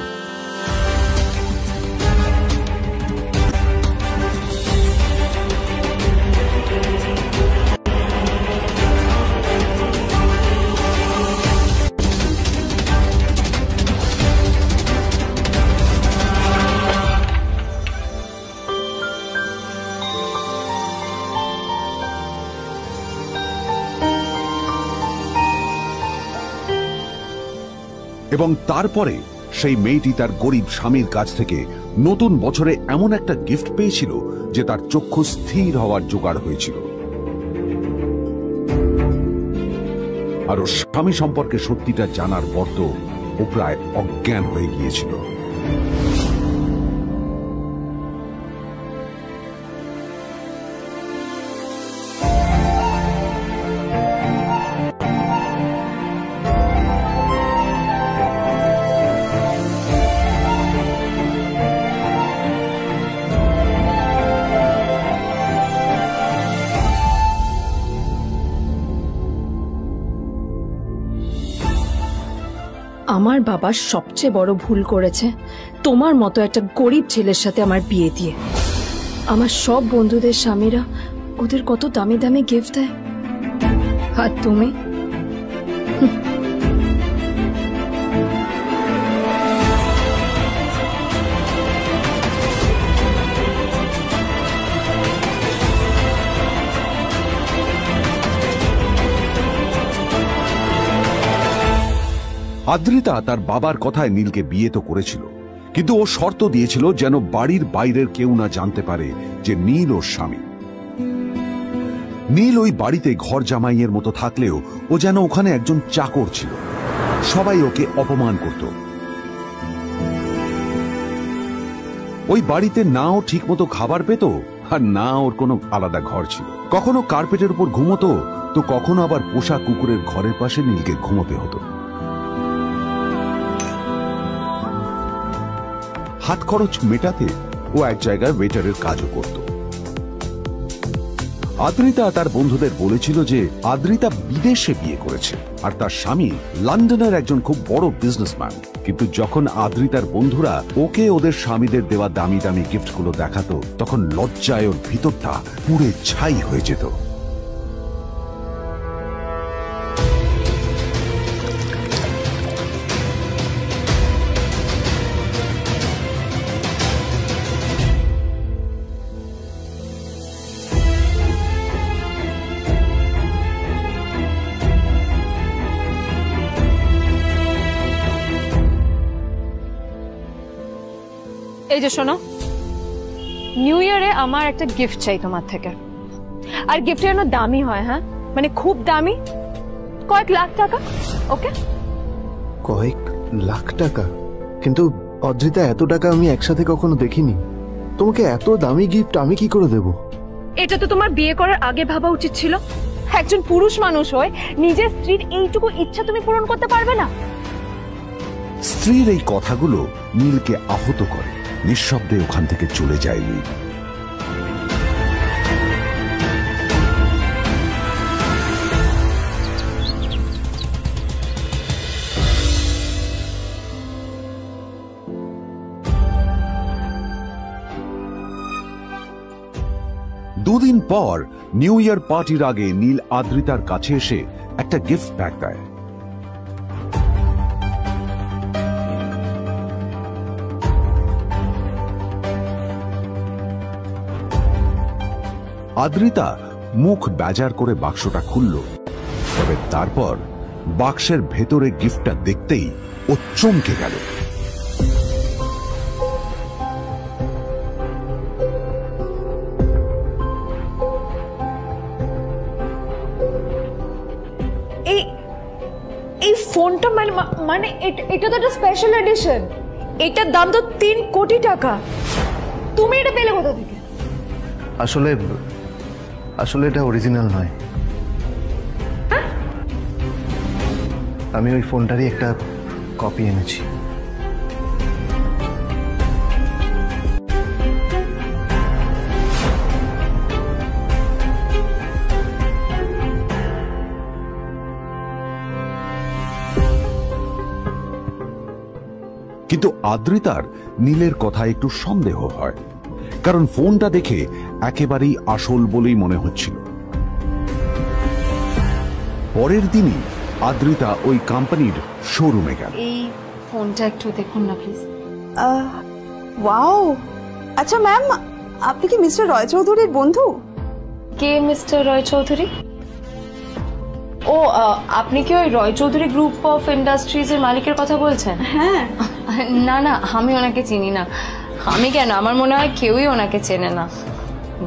এবং তারপরে সেই মেয়েটি তার গরিব স্বামীর কাছ থেকে নতুন বছরে এমন একটা গিফট পেয়েছিল যে তার চক্ষু স্থির হওয়ার জোগাড় হয়েছিল। আর ওর স্বামী সম্পর্কে সত্যিটা জানার পর তো ও প্রায় অজ্ঞান হয়ে গিয়েছিল। আমার বাবা সবচেয়ে বড় ভুল করেছে তোমার মতো একটা গরিব ছেলের সাথে আমার বিয়ে দিয়ে। আমার সব বন্ধুদের স্বামীরা ওদের কত দামি দামি গিফট দেয়, আর তুমি আদ্রিতা তার বাবার কথায় নীলকে বিয়ে তো করেছিল, কিন্তু ও শর্ত দিয়েছিল যেন বাড়ির বাইরের কেউ না জানতে পারে যে নীল ওর স্বামী। নীল ওই বাড়িতে ঘর জামাইয়ের মতো থাকলেও ও যেন ওখানে একজন চাকর ছিল। সবাই ওকে অপমান করত। ওই বাড়িতে না ও ঠিক মতো খাবার পেত, আর না ওর কোনো আলাদা ঘর ছিল। কখনো কার্পেটের উপর ঘুমোতো, তো কখনো আবার পোষা কুকুরের ঘরের পাশে নীলকে ঘুমোতে হতো। হাত খরচ মেটাতে ও এক জায়গায় ওয়েটারের কাজও করত। আদ্রিতা তার বন্ধুদের বলেছিল যে আদ্রিতা বিদেশে বিয়ে করেছে, আর তার স্বামী লন্ডনের একজন খুব বড় বিজনেসম্যান। কিন্তু যখন আদ্রিতার বন্ধুরা ওকে ওদের স্বামীদের দেওয়া দামি দামি গিফটগুলো দেখাতো, তখন লজ্জায় ওর ভিতরটা পুড়ে ছাই হয়ে যেত। এই যে শোনো, নিউ ইয়ারে আমার একটা গিফট চাই তোমার থেকে। আর গিফট যেন দামি হয়, হ্যাঁ, মানে খুব দামি, কয়েক লাখ টাকা। ওকে? কয়েক লাখ টাকা? কিন্তু অদ্রিতা, এত টাকা আমি একসাথে কখনো দেখিনি। তোমাকে এত দামি গিফট আমি কি করে দেব? এটা তো তোমার বিয়ে করার আগে ভাবা উচিত ছিল। একজন পুরুষ মানুষ হয়ে নিজের স্ত্রীর এইটুকু ইচ্ছা তুমি পূরণ করতে পারবে না? স্ত্রীর এই কথাগুলো নীলকে আহত করে। নিঃশব্দে ওখান থেকে চলে যায় নীল। দুদিন পর নিউ ইয়ার পার্টির আগে নীল আদ্রিতার কাছে এসে একটা গিফট প্যাক দেয়। আদ্রিতা মুখ বেজার করে বাক্সটা খুলল, তবে তারপর বাক্সের ভেতরে গিফটটা দেখতেই ও চমকে গেল। এই ফোনটা মানে এটা তো একটা স্পেশাল এডিশন। এটার দাম তো 3 কোটি টাকা। তুমি এটা পেলে কোথা থেকে? আসলে এটা অরিজিনাল নয়। আমি ওই ফোনটারই একটা কপি এনেছি। কিন্তু আদ্রিতার নীলের কথা একটু সন্দেহ হয়, কারণ ফোনটা দেখে একেবারেই আসল বলেই মনে হচ্ছিল। পরের দিনই আদ্রিতা ওই কোম্পানির শোরুমে গেল। এই ফোনটা একটু দেখুন না প্লিজ। ওয়াও, আচ্ছা ম্যাম, আপনি কি মিস্টার রয় চৌধুরীর বন্ধু? কে মিস্টার রয় চৌধুরী? ও, আপনি কি ওই রয় চৌধুরী গ্রুপ অফ ইন্ডাস্ট্রিজ এর মালিকের কথা বলছেন? হ্যাঁ। না না, আমি ওনাকে চিনি না। আমি কেন, আমার মনে হয় কেউই ওনাকে চেনে না।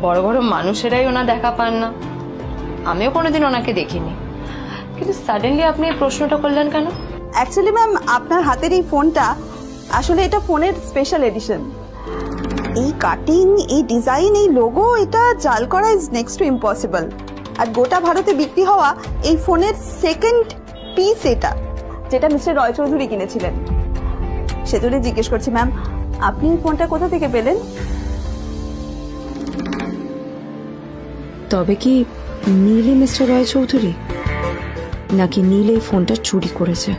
বড় বড় মানুষেরাই ওনা দেখা পান না। আমিও কোনোদিন ওনাকে দেখিনি, কিন্তু সাডেনলি আপনি এই প্রশ্নটা করলেন কেন? অ্যাকচুয়ালি ম্যাম, আপনার হাতের এই ফোনটা আসলে এটা ফোনের স্পেশাল এডিশন। এই কাটিং, এই ডিজাইন, এই লোগো, এটা জাল করা ইজ নেক্সট টু ইম্পসিবল। আর গোটা ভারতে বিক্রি হওয়া এই ফোনের সেকেন্ড পিস এটা, যেটা মিস্টার রয় চৌধুরী কিনেছিলেন। সেজন্য জিজ্ঞেস করছি ম্যাম, আপনি এই ফোনটা কোথা থেকে পেলেন? তবে কি নীলই মিস্টার রয় চৌধুরী, নাকি নীল এই ফোনটা চুরি করেছে?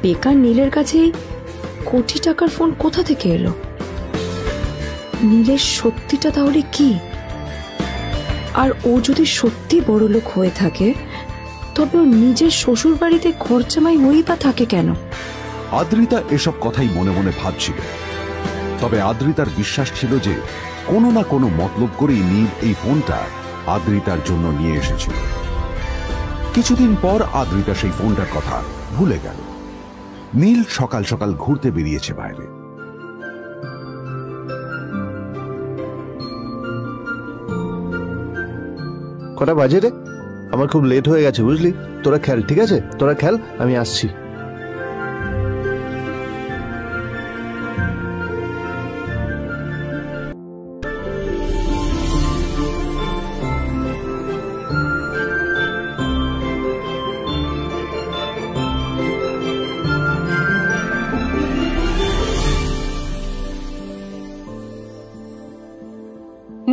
বেকার নীলের কাছে কোটি টাকার ফোন কোথা থেকে এলো? নীলের সত্যিটা তাহলে কি? আর ও যদি সত্যি বড় লোক হয়ে থাকে, তবে ও নিজের শ্বশুর বাড়িতে খরচামাই হয়েই বা থাকে কেন? আদ্রিতা এসব কথাই মনে মনে ভাবছিল। তবে আদ্রিতার বিশ্বাস ছিল যে কোনো না কোনো মতলব করেই নীল এই ফোনটা আদ্রিতার জন্য নিয়ে এসেছিল। কিছুদিন পর আদ্রিতা সেই ফোনটার কথা ভুলে গেল। নীল সকাল সকাল ঘুরতে বেরিয়েছে বাইরে। কটা বাজে রে? আমার খুব লেট হয়ে গেছে বুঝলি। তোরা খেল, ঠিক আছে? তোরা খেল, আমি আসছি।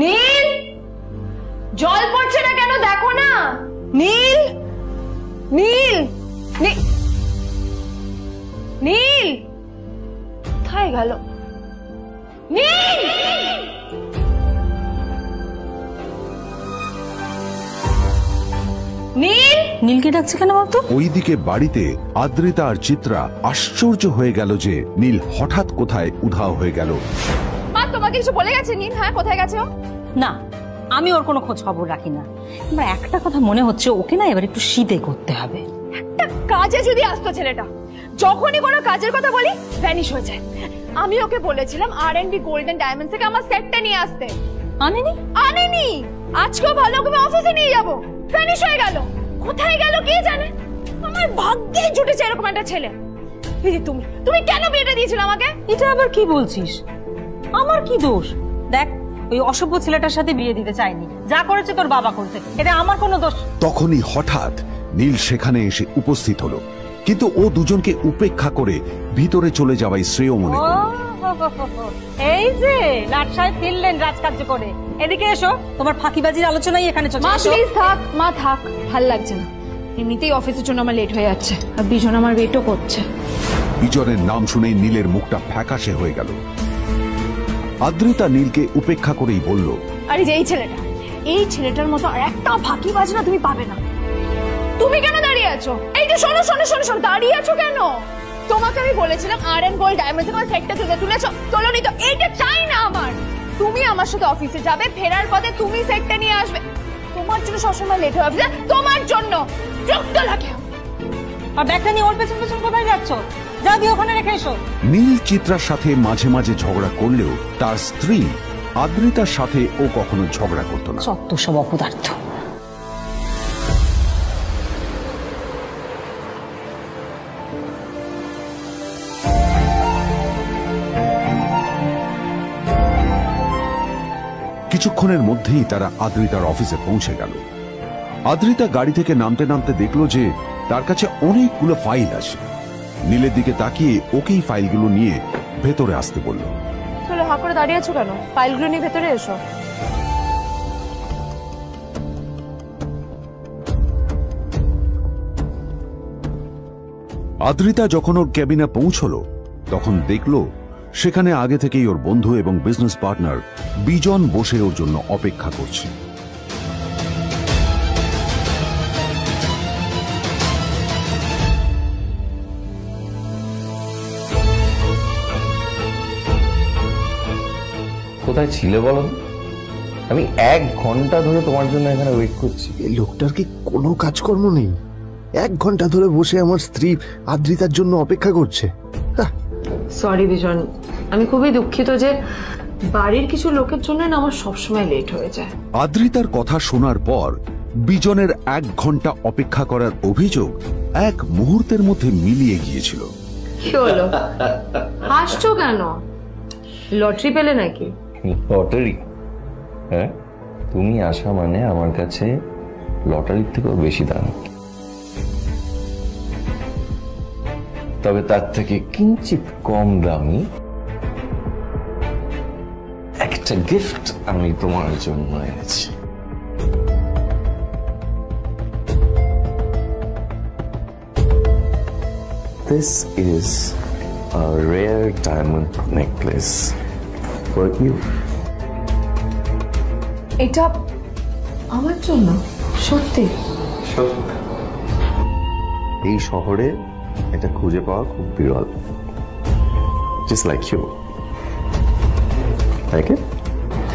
নীল, জল পড়ছে না কেন দেখো না। নীল, নীল, নীল কোথায় গেল? নীল, নীল, নীলকে ডাকছে কেন বলতো? ওইদিকে বাড়িতে আদ্রিতা আর চিত্রা আশ্চর্য হয়ে গেল যে নীল হঠাৎ কোথায় উধাও হয়ে গেল। মা তোমাকে কিছু বলে গেছে নীল? হ্যাঁ, কোথায় গেছে ও? না, আমি ওর কোনো খোঁজ খবর রাখি না। আমার একটা কথা মনে হচ্ছে, ওকে না এবার একটু শীতে করতে হবে। একটা কাজে যদি আসতো ছেলেটা, যখনই কোনো কাজের কথা বলি ভ্যানিশ হয়ে যায়। আমি ওকে বলেছিলাম R&B গোল্ডেন ডায়মন্ড থেকে আমার সেটটা নিয়ে আসতে, আনেনি। আজকেও ভালো করে অফিসে নিয়ে যাব, ভ্যানিশ হয়ে গেল। কোথায় গেল কে জানে। আমার ভাগ্যে জুটেছে এরকম একটা ছেলে। তুমি কেন বিয়েটা দিয়েছিলে আমাকে? এটা আবার কি বলছিস? আমার কি দোষ? দেখ, ওই অসভ্য ছেলেটার সাথে বিয়ে দিতে চাইনি। যা করেছে তোর বাবা করতে, এটা আমার কোনো দোষ। তখনই হঠাৎ নীল সেখানে এসে উপস্থিত হলো, কিন্তু ও দুজনকে উপেক্ষা করে ভিতরে চলে যাওয়াই শ্রেয় মনে করল। এই যে লাট সাহেব ফিরলেন রাজকার্য করে। এদিকে এসো, তোমার ফাঁকিবাজির আলোচনাই এখানে চলছে। মা প্লিজ থাক, মা থাক, ভাল লাগছে না। এমনিতেই অফিসের জন্য আমার লেট হয়ে যাচ্ছে, আর বিজন আমার ওয়েটও করছে। বিজনের নাম শুনেই নীলের মুখটা ফ্যাকাশে হয়ে গেল। আদ্রিতা নীলকে উপেক্ষা করেই বলল, আরে যে এই ছেলেটার মতো আর একটা ফাঁকিবাজ না তুমি পাবে না। তুমি কেন দাঁড়িয়ে আছো? এই যে শোনো শোনো শোনো শোনো, দাঁড়িয়ে আছো কেন? তোমাকে আমি বলেছিলাম R&B গোল্ড ডায়মন্ড থেকে সেটটা তুলেছো, তোলোনি তো। এইটা চাই না আমার। তুমি আমার সাথে অফিসে যাবে, ফেরার পথে তুমি সেটটা নিয়ে আসবে। তোমার জন্য সবসময় লেট হয়ে যায়, তোমার জন্য বিরক্ত লাগে। আর ব্যাগটা নিয়ে ওর পেছন পেছন কোথায় যাচ্ছ? যা দিয়ে ওখানে রেখে এসো। নীল চিত্রার সাথে মাঝে মাঝে ঝগড়া করলেও তার স্ত্রী আদ্রিতার সাথে ও কখনো ঝগড়া করত না। সত্য সব অপদার্থ। কিছুক্ষণের মধ্যেই তারা আদ্রিতার অফিসে পৌঁছে গেল। আদ্রিতা গাড়ি থেকে নামতে নামতে দেখলো যে তার কাছে অনেকগুলো ফাইল আছে। নীলের দিকে তাকিয়ে ওকেই ফাইলগুলো নিয়ে ভেতরে আসতে বলল। তাহলে হা করে দাঁড়িয়ে আছো কেন? ফাইলগুলো নিয়ে ভেতরে এসো। আদ্রিতা যখন ওর ক্যাবিনে পৌঁছলো তখন দেখলো সেখানে আগে থেকেই ওর বন্ধু এবং বিজনেস পার্টনার বিজন বসে ওর জন্য অপেক্ষা করছে। কোথায় ছিলে বলো? আমি 1 ঘন্টা ধরে তোমার জন্য এখানে ওয়েট করছি। এই লোকটার কি কোনো কাজকর্ম নেই? 1 ঘন্টা ধরে বসে আমার স্ত্রী আদ্রিতার জন্য অপেক্ষা করছে। সরি বিজন, আমি খুবই দুঃখিত যে বাড়ির কিছু লোকের জন্য না আমার সবসময় লেট হয়ে যায়। আদ্রিতার কথা শোনার পর বিজনের 1 ঘন্টা অপেক্ষা করার অভিযোগ 1 মুহূর্তের মধ্যে মিলিয়ে গিয়েছিল। কি হলো, হাসছো কেন? লটারি পেলে নাকি? লটারি? হ্যাঁ, তুমি আসা মানে আমার কাছে লটারির থেকেও বেশি দাম। তবে তার থেকে কিঞ্চিত কম দামি একটা গিফট আমি তোমার জন্য এনেছি। This is a rare diamond necklace for you. এটা আমার জন্য? সত্যি? এই শহরে এটা খুঁজে পাওয়া খুব বিরল। Just like you. Like it?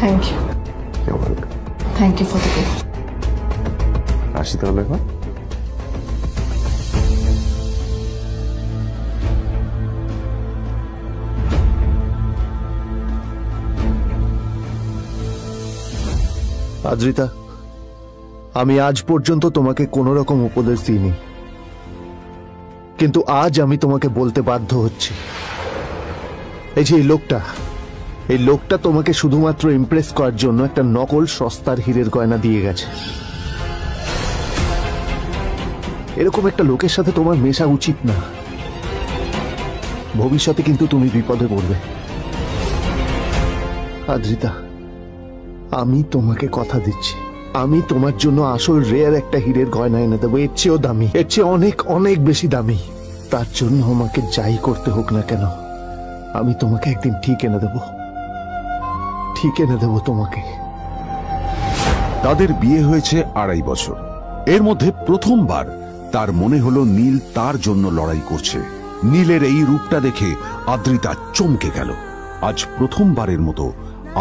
Thank you. You're welcome. Thank you for the gift. আসি তাহলে এখন। আদ্রিতা, আমি আজ পর্যন্ত তোমাকে কোনো রকম উপদেশ দিইনি, কিন্তু আজ আমি তোমাকে বলতে বাধ্য হচ্ছি। এই যে এই লোকটা তোমাকে শুধুমাত্র ইমপ্রেস করার জন্য একটা নকল সস্তার হীরের গয়না দিয়ে গেছে। এরকম একটা লোকের সাথে তোমার মেশা উচিত না। ভবিষ্যতে কিন্তু তুমি বিপদে পড়বে। আদ্রিতা, আমি তোমাকে কথা দিচ্ছি, আমি তোমার জন্য আসল রেয়ার একটা হীরের গয়না এনে দেবো, এর চেয়েও দামি, এর চেয়ে অনেক অনেক বেশি দামি। তার জন্য আমাকে যাই করতে হোক না কেন, আমি তোমাকে একদিন ঠিক এনে দেবো, ঠিক এনে দেবো তোমাকে। তাদের বিয়ে হয়েছে 2.5 বছর। এর মধ্যে প্রথমবার তার মনে হলো নীল তার জন্য লড়াই করছে। নীলের এই রূপটা দেখে আদ্রিতা চমকে গেল। আজ প্রথমবারের মতো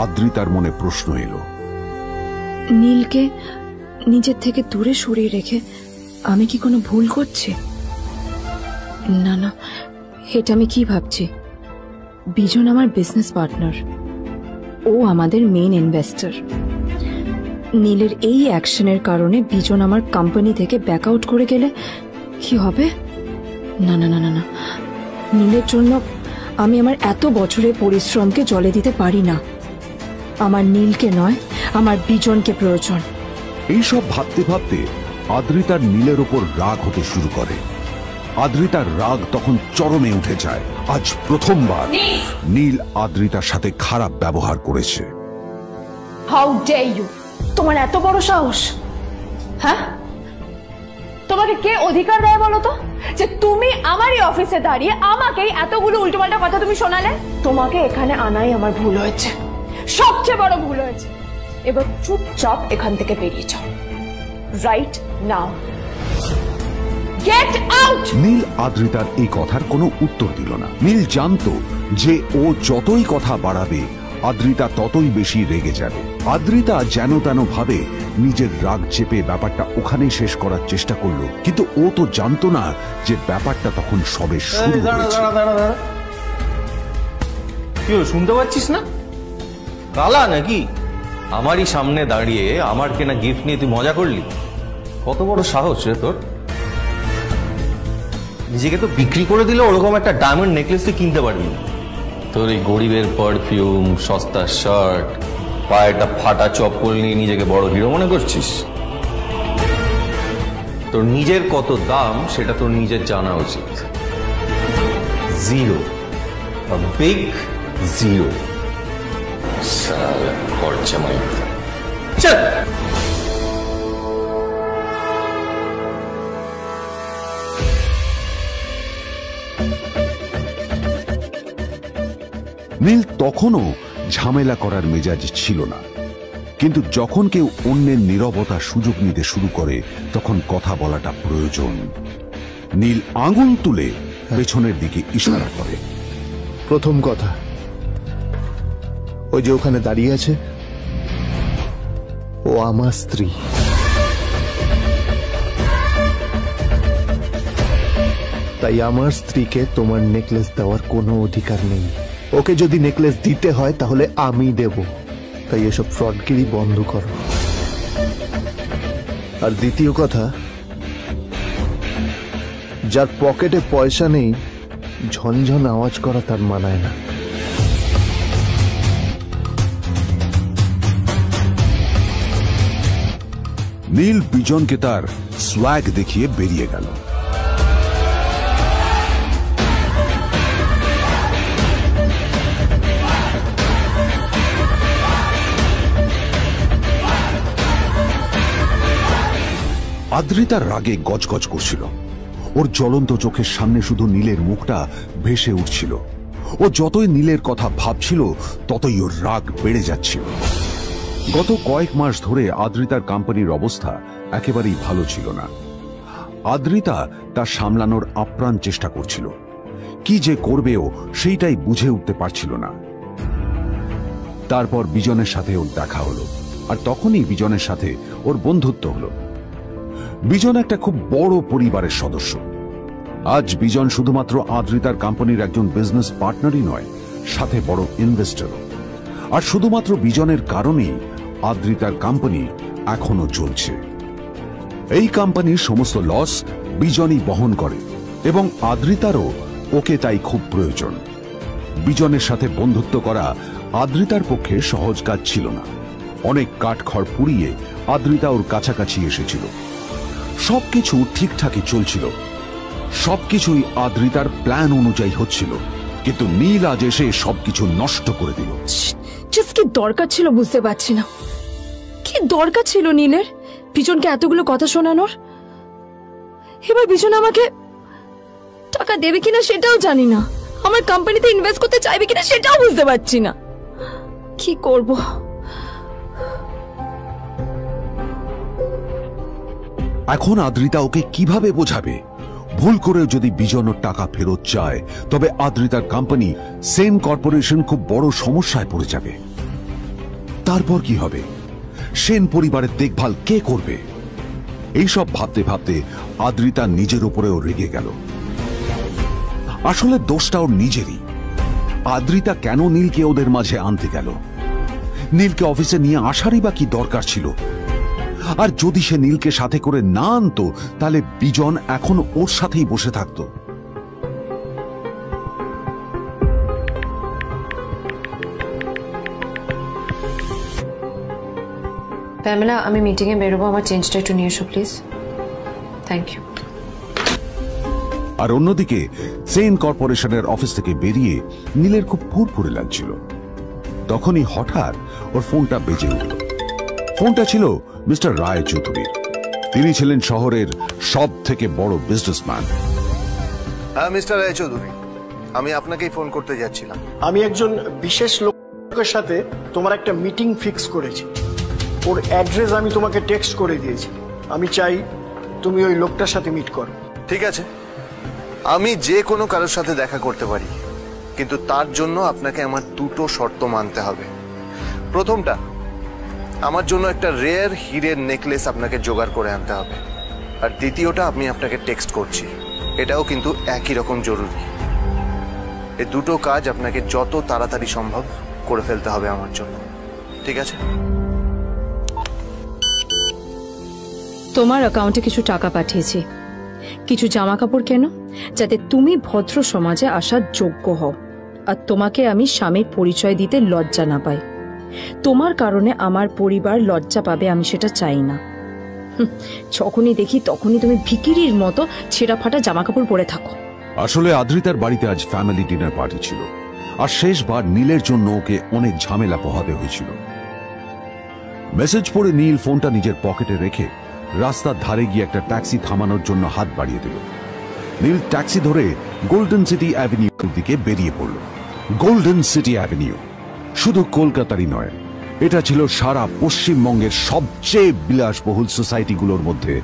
আদ্রিতার মনে প্রশ্ন এলো, নীলকে নিজের থেকে দূরে সরিয়ে রেখে আমি কি কোনো ভুল করছি? না না, এটা আমি কি ভাবছি? বিজন আমার বিজনেস পার্টনার, ও আমাদের মেইন ইনভেস্টর। নীলের এই অ্যাকশনের কারণে বিজন আমার কোম্পানি থেকে ব্যাক আউট করে গেলে কি হবে? না না না না না, নীলের জন্য আমি আমার এত বছরের পরিশ্রমকে জলে দিতে পারি না। আমার নীলকে নয়, আমার বিজনকে প্রয়োজন। এইসব ভাবতে ভাবতে আদ্রিতার নীলের ওপর রাগ হতে শুরু করে। আদ্রিতার রাগ তখন চরমে উঠে যায়। আজ প্রথমবার নীল আদ্রিতার সাথে খারাপ ব্যবহার করেছে। How dare you! তোমার এত বড় সাহস! হ্যাঁ, তোমাকে কে অধিকার দেয় বলো তো যে তুমি আমারই অফিসে দাঁড়িয়ে আমাকেই এতগুলো উল্টোপাল্টা কথা তুমি শোনালে? তোমাকে এখানে আনাই আমার ভুল হয়েছে, সবচেয়ে বড় ভুল হয়েছে। এবার চুপচাপ এখান থেকে বেরিয়ে যাও, right now. Get out! Neel আদ্রিতার এই কথার কোনো উত্তর দিল না। নীল জানতো যে ও যতই কথা বাড়াবে আদ্রিতা ততই বেশি রেগে যাবে। আদ্রিতা যেন তেন ভাবে নিজের রাগ চেপে ব্যাপারটা ওখানেই শেষ করার চেষ্টা করলো, কিন্তু ও তো জানতো না যে ব্যাপারটা তখন সবে শুরু হয়েছে। কি হলো, শুনতে পাচ্ছিস না? কালা নাকি? আমারই সামনে দাঁড়িয়ে আমার কেনা গিফট নিয়ে তুই মজা করলি? কত বড় সাহস রে তোর! নিজেকে তো বিক্রি করে দিলে ওরকম একটা ডায়মন্ড নেকলেস তুই কিনতে পারবি না। তোর এই গরিবের পারফিউম, সস্তা শার্ট, পায়ে একটা ফাটা চপ্পল নিয়ে নিজেকে বড় হিরো মনে করছিস? তোর নিজের কত দাম সেটা তোর নিজের জানা উচিত। Zero, big zero. সালা খরচা মাই চল। নীল তখনও ঝামেলা করার মেজাজ ছিল না, কিন্তু যখন কেউ অন্যের নীরবতা সুযোগ নিতে শুরু করে তখন কথা বলাটা প্রয়োজন। নীল আঙুল তুলে পেছনের দিকে ইশারা করে। প্রথম কথা, ওই যে ওখানে দাঁড়িয়ে আছে, ও আমার স্ত্রী। তাই আমার স্ত্রীকে তোমার নেকলেস দেওয়ার কোনো অধিকার নেই। ওকে যদি নেকলেস দিতে হয় তাহলে আমি দেব। তাই এসব ফ্রডগিরি বন্ধ করো। আর দ্বিতীয় কথা, যার পকেটে পয়সা নেই ঝনঝন আওয়াজ করা তার মানায় না। নীল বিজনকে তার সোয়াগ দেখিয়ে বেরিয়ে গেল। আদ্রিতার রাগে গজগজ করছিল। ওর জ্বলন্ত চোখের সামনে শুধু নীলের মুখটা ভেসে উঠছিল। ও যতই নীলের কথা ভাবছিল ততই ওর রাগ বেড়ে যাচ্ছিল। গত কয়েক মাস ধরে আদ্রিতার কোম্পানির অবস্থা একেবারেই ভালো ছিল না। আদ্রিতা তা সামলানোর আপ্রাণ চেষ্টা করছিল। কি যে করবেও সেইটাই বুঝে উঠতে পারছিল না। তারপর বিজনের সাথে ওর দেখা হলো, আর তখনই বিজনের সাথে ওর বন্ধুত্ব হলো। বিজন একটা খুব বড় পরিবারের সদস্য। আজ বিজন শুধুমাত্র আদ্রিতার কোম্পানির একজন বিজনেস পার্টনারই নয়, সাথে বড় ইনভেস্টরও। আর শুধুমাত্র বিজনের কারণেই আদ্রিতার কোম্পানি এখনো চলছে। এই কোম্পানির সমস্ত লস বিজনই বহন করে এবং আদ্রিতারও ওকে তাই খুব প্রয়োজন। বিজনের সাথে বন্ধুত্ব করা আদ্রিতার পক্ষে সহজ কাজ ছিল না। অনেক কাঠখড় পুড়িয়ে আদ্রিতা ওর কাছাকাছি এসেছিল। সবকিছু ঠিকঠাকই চলছিল, সবকিছুই আদ্রিতার প্ল্যান অনুযায়ী হচ্ছিল, কিন্তু নীল আজ এসে সবকিছু নষ্ট করে দিল। কি দরকার ছিল বুঝতে পারছি না। কি দরকার ছিল নীলের বিজনকে এতগুলো কথা শোনানোর? এবার বিজন আমাকে টাকা দেবে কিনা সেটাও জানি না। আমার কোম্পানিতে ইনভেস্ট করতে চাইবে কিনা সেটাও বুঝতে পারছি না। কি করব? এখন আদ্রিতা ওকে কিভাবে বোঝাবে? ভুল করে যদি বিজন ওর টাকা ফেরত চায় তবে আদ্রিতার কোম্পানি সেন কর্পোরেশন খুব বড় সমস্যায় পড়ে যাবে। তারপর কি হবে? সেন পরিবারের দেখভাল কে করবে? এইসব ভাবতে ভাবতে আদ্রিতা নিজের উপরেও রেগে গেল। আসলে দোষটা ওর নিজেরই। আদ্রিতা কেন নীলকে ওদের মাঝে আনতে গেল? নীলকে অফিসে নিয়ে আসারই বা কি দরকার ছিল? আর যদি সে নীলকে সাথে করে না আনতো তাহলে বিজন এখন ওর সাথেই বসে থাকতো। প্যামেলা, আমি মিটিং এ বেরোবো, আমার চেঞ্জটা একটু নিয়ে এসো প্লিজ। Thank you. আর অন্যদিকে সেন কর্পোরেশনের অফিস থেকে বেরিয়ে নীলের খুব ফুরফুরে লাগছিল। তখনই হঠাৎ ওর ফোনটা বেজে উঠল। ফোনটা ছিল মিস্টার রায় চৌধুরীর। তিনি ছিলেন শহরের সব থেকে বড় বিজনেসম্যান। হ্যাঁ মিস্টার রায় চৌধুরী, আমি আপনাকেই ফোন করতে যাচ্ছিলাম। আমি একজন বিশেষ লোকের সাথে তোমার একটা মিটিং ফিক্স করেছি। ওর অ্যাড্রেস আমি তোমাকে টেক্সট করে দিয়েছি। আমি চাই তুমি ওই লোকটার সাথে মিট করো। ঠিক আছে, আমি যে কোনো কারোর সাথে দেখা করতে পারি, কিন্তু তার জন্য আপনাকে আমার দুটো শর্ত মানতে হবে। প্রথমটা, আমার জন্য একটা রেয়ার হীরের নেকলেস আপনাকে জোগাড় করে আনতে হবে। আর দ্বিতীয়টা, আমি আপনাকে টেক্সট করছি, এটাও কিন্তু একই রকম জরুরি। এই দুটো কাজ আপনাকে যত তাড়াতাড়ি সম্ভব করে ফেলতে হবে আমার জন্য, ঠিক আছে? তোমার অ্যাকাউন্টে কিছু টাকা পাঠিয়েছি। কিছু জামা কাপড় কেন, যাতে তুমি ভদ্র সমাজে আসার যোগ্য হও, আর তোমাকে আমি স্বামীর পরিচয় দিতে লজ্জা না পাই। তোমার কারণে আমার পরিবার লজ্জা পাবে, আমি সেটা চাই না। যখনই দেখি তখনই তুমি ভিকিরির মতো ছেঁড়া ফাটা জামা কাপড় পরে থাকো। আসলে আদ্রিতার বাড়িতে আজ ফ্যামিলি ডিনার পার্টি ছিল, আর শেষবার নীলের জন্য ওকে অনেক ঝামেলা পোহাতে হয়েছিল। মেসেজ পড়ে নীল ফোনটা নিজের পকেটে রেখে রাস্তার ধারে গিয়ে একটা ট্যাক্সি থামানোর জন্য হাত বাড়িয়ে দিল। নীল ট্যাক্সি ধরে গোল্ডেন সিটি অ্যাভিনিউর দিকে বেরিয়ে পড়ল। গোল্ডেন সিটি অ্যাভিনিউ শুধু কলকাতারই নয়, এটা ছিল সারা পশ্চিমবঙ্গের সবচেয়ে বিলাসবহুল সোসাইটিগুলোর মধ্যে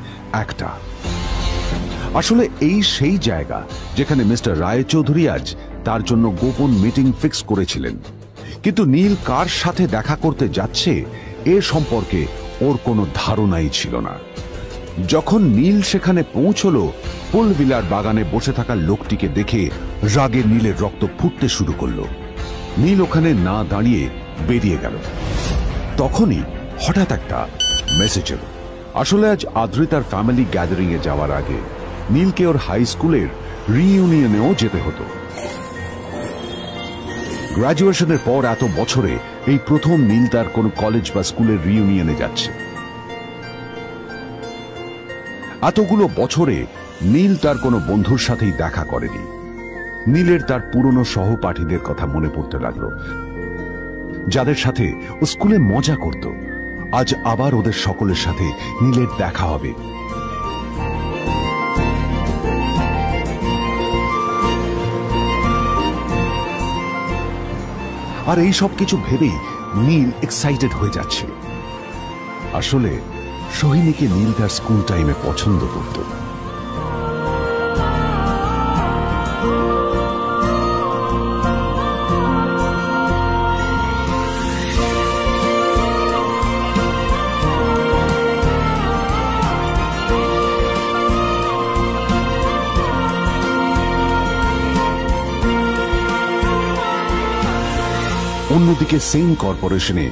একটা। আসলে এই সেই জায়গা যেখানে মিস্টার রায়চৌধুরী আজ তার জন্য গোপন মিটিং ফিক্স করেছিলেন। কিন্তু নীল কার সাথে দেখা করতে যাচ্ছে এ সম্পর্কে ওর কোনো ধারণাই ছিল না। যখন নীল সেখানে পৌঁছলো, পুলভিলার বাগানে বসে থাকা লোকটিকে দেখে রাগে নীলের রক্ত ফুটতে শুরু করলো। নীল ওখানে না দাঁড়িয়ে বেরিয়ে গেল। তখনই হঠাৎ একটা মেসেজ এলো। আসলে আজ আদ্রিতার ফ্যামিলি গ্যাদারিং এ যাওয়ার আগে নীলকে ওর হাই স্কুলের রিইউনিয়নেও যেতে হতো। গ্র্যাজুয়েশনের পর এত বছরে এই প্রথম নীল তার কোন কলেজ বা স্কুলের রিইউনিয়নে যাচ্ছে। এতগুলো বছরে নীল তার কোনো বন্ধুর সাথেই দেখা করেনি। নীলের তার পুরনো সহপাঠীদের কথা মনে পড়তে লাগলো, যাদের সাথে ও স্কুলে মজা করত। আজ আবার ওদের সকলের সাথে নীলের দেখা হবে। আর এই সব কিছু ভেবেই নীল এক্সাইটেড হয়ে যাচ্ছে। আসলে সোহিনীকে নীল তার স্কুল টাইমে পছন্দ করত। অন্যদিকে সেম কর্পোরেশনে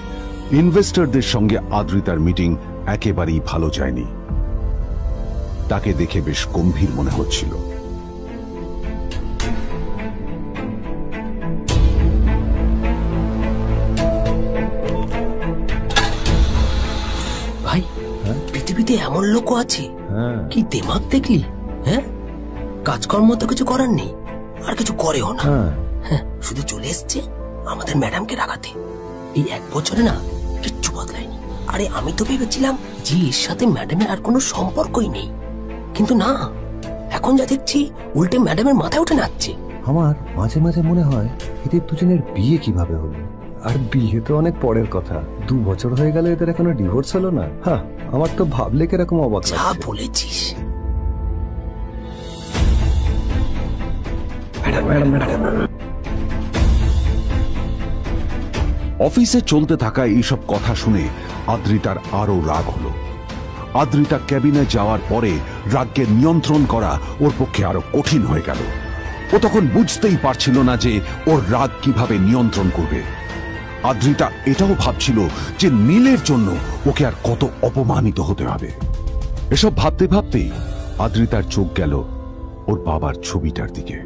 ইনভেস্টরদের সঙ্গে আদ্রিতার মিটিং একেবারেই ভালো যায়নি। তাকে দেখে বেশ গম্ভীর মনে হচ্ছিল। ভাই, পৃথিবীতে এমন লোকও আছে, কি দিমাগ দেখলি? হ্যাঁ, কাজকর্ম তো কিছু করার নেই, আর কিছু করেও না। হ্যাঁ, শুধু চলে এসছে আমাদের ম্যাডামকে রাখাতে। এই 1 বছরে না কিচ্ছু বদলায়নি। আরে আমি তো ভেবেছিলাম যে এর সাথে ম্যাডামের আর কোনো সম্পর্কই নেই, কিন্তু না, এখন যা দেখছি উল্টে ম্যাডামের মাথায় উঠে নাচছে। আমার মাঝে মাঝে মনে হয় এদের দুজনের বিয়ে কিভাবে হলো। আর বিয়ে তো অনেক পরের কথা, 2 বছর হয়ে গেল এদের এখনো ডিভোর্স হলো না। হ্যাঁ, আমার তো ভাবলে কিরকম অবাক লাগছে। যা বলেছিস। অফিসে চলতে থাকা এইসব কথা শুনে আদ্রিতার আরো রাগ হলো। আদ্রিতা ক্যাবিনে যাওয়ার পরে রাগকে নিয়ন্ত্রণ করা ওর পক্ষে আরো কঠিন হয়ে গেল। ও তখন বুঝতেই পারছিল না যে ওর রাগ কিভাবে নিয়ন্ত্রণ করবে। আদ্রিতা এটাও ভাবছিল যে নীলের জন্য ওকে আর কত অপমানিত হতে হবে। এসব ভাবতে ভাবতেই আদ্রিতার চোখ গেল ওর বাবার ছবিটার দিকে।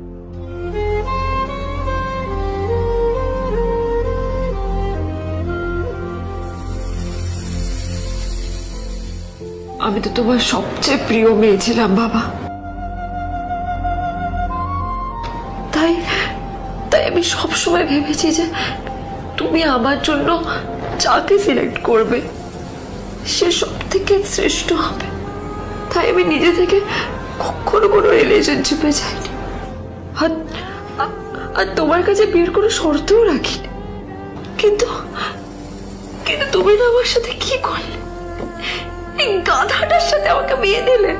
আমি তো তোমার সবচেয়ে প্রিয় মেয়ে ছিলাম বাবা, তাই তাই আমি সবসময় ভেবেছি যে তুমি আমার জন্য যাকে সিলেক্ট করবে সে সব থেকে শ্রেষ্ঠ হবে। তাই আমি নিজে থেকে কখনো কোনো রিলেশনশিপে যাইনি, আর তোমার কাছে বিয়ের কোনো শর্তও রাখিনি। কিন্তু কিন্তু তুমি না আমার সাথে কি করলে? এই গাধাটার সাথে আমাকে বিয়ে দিলে।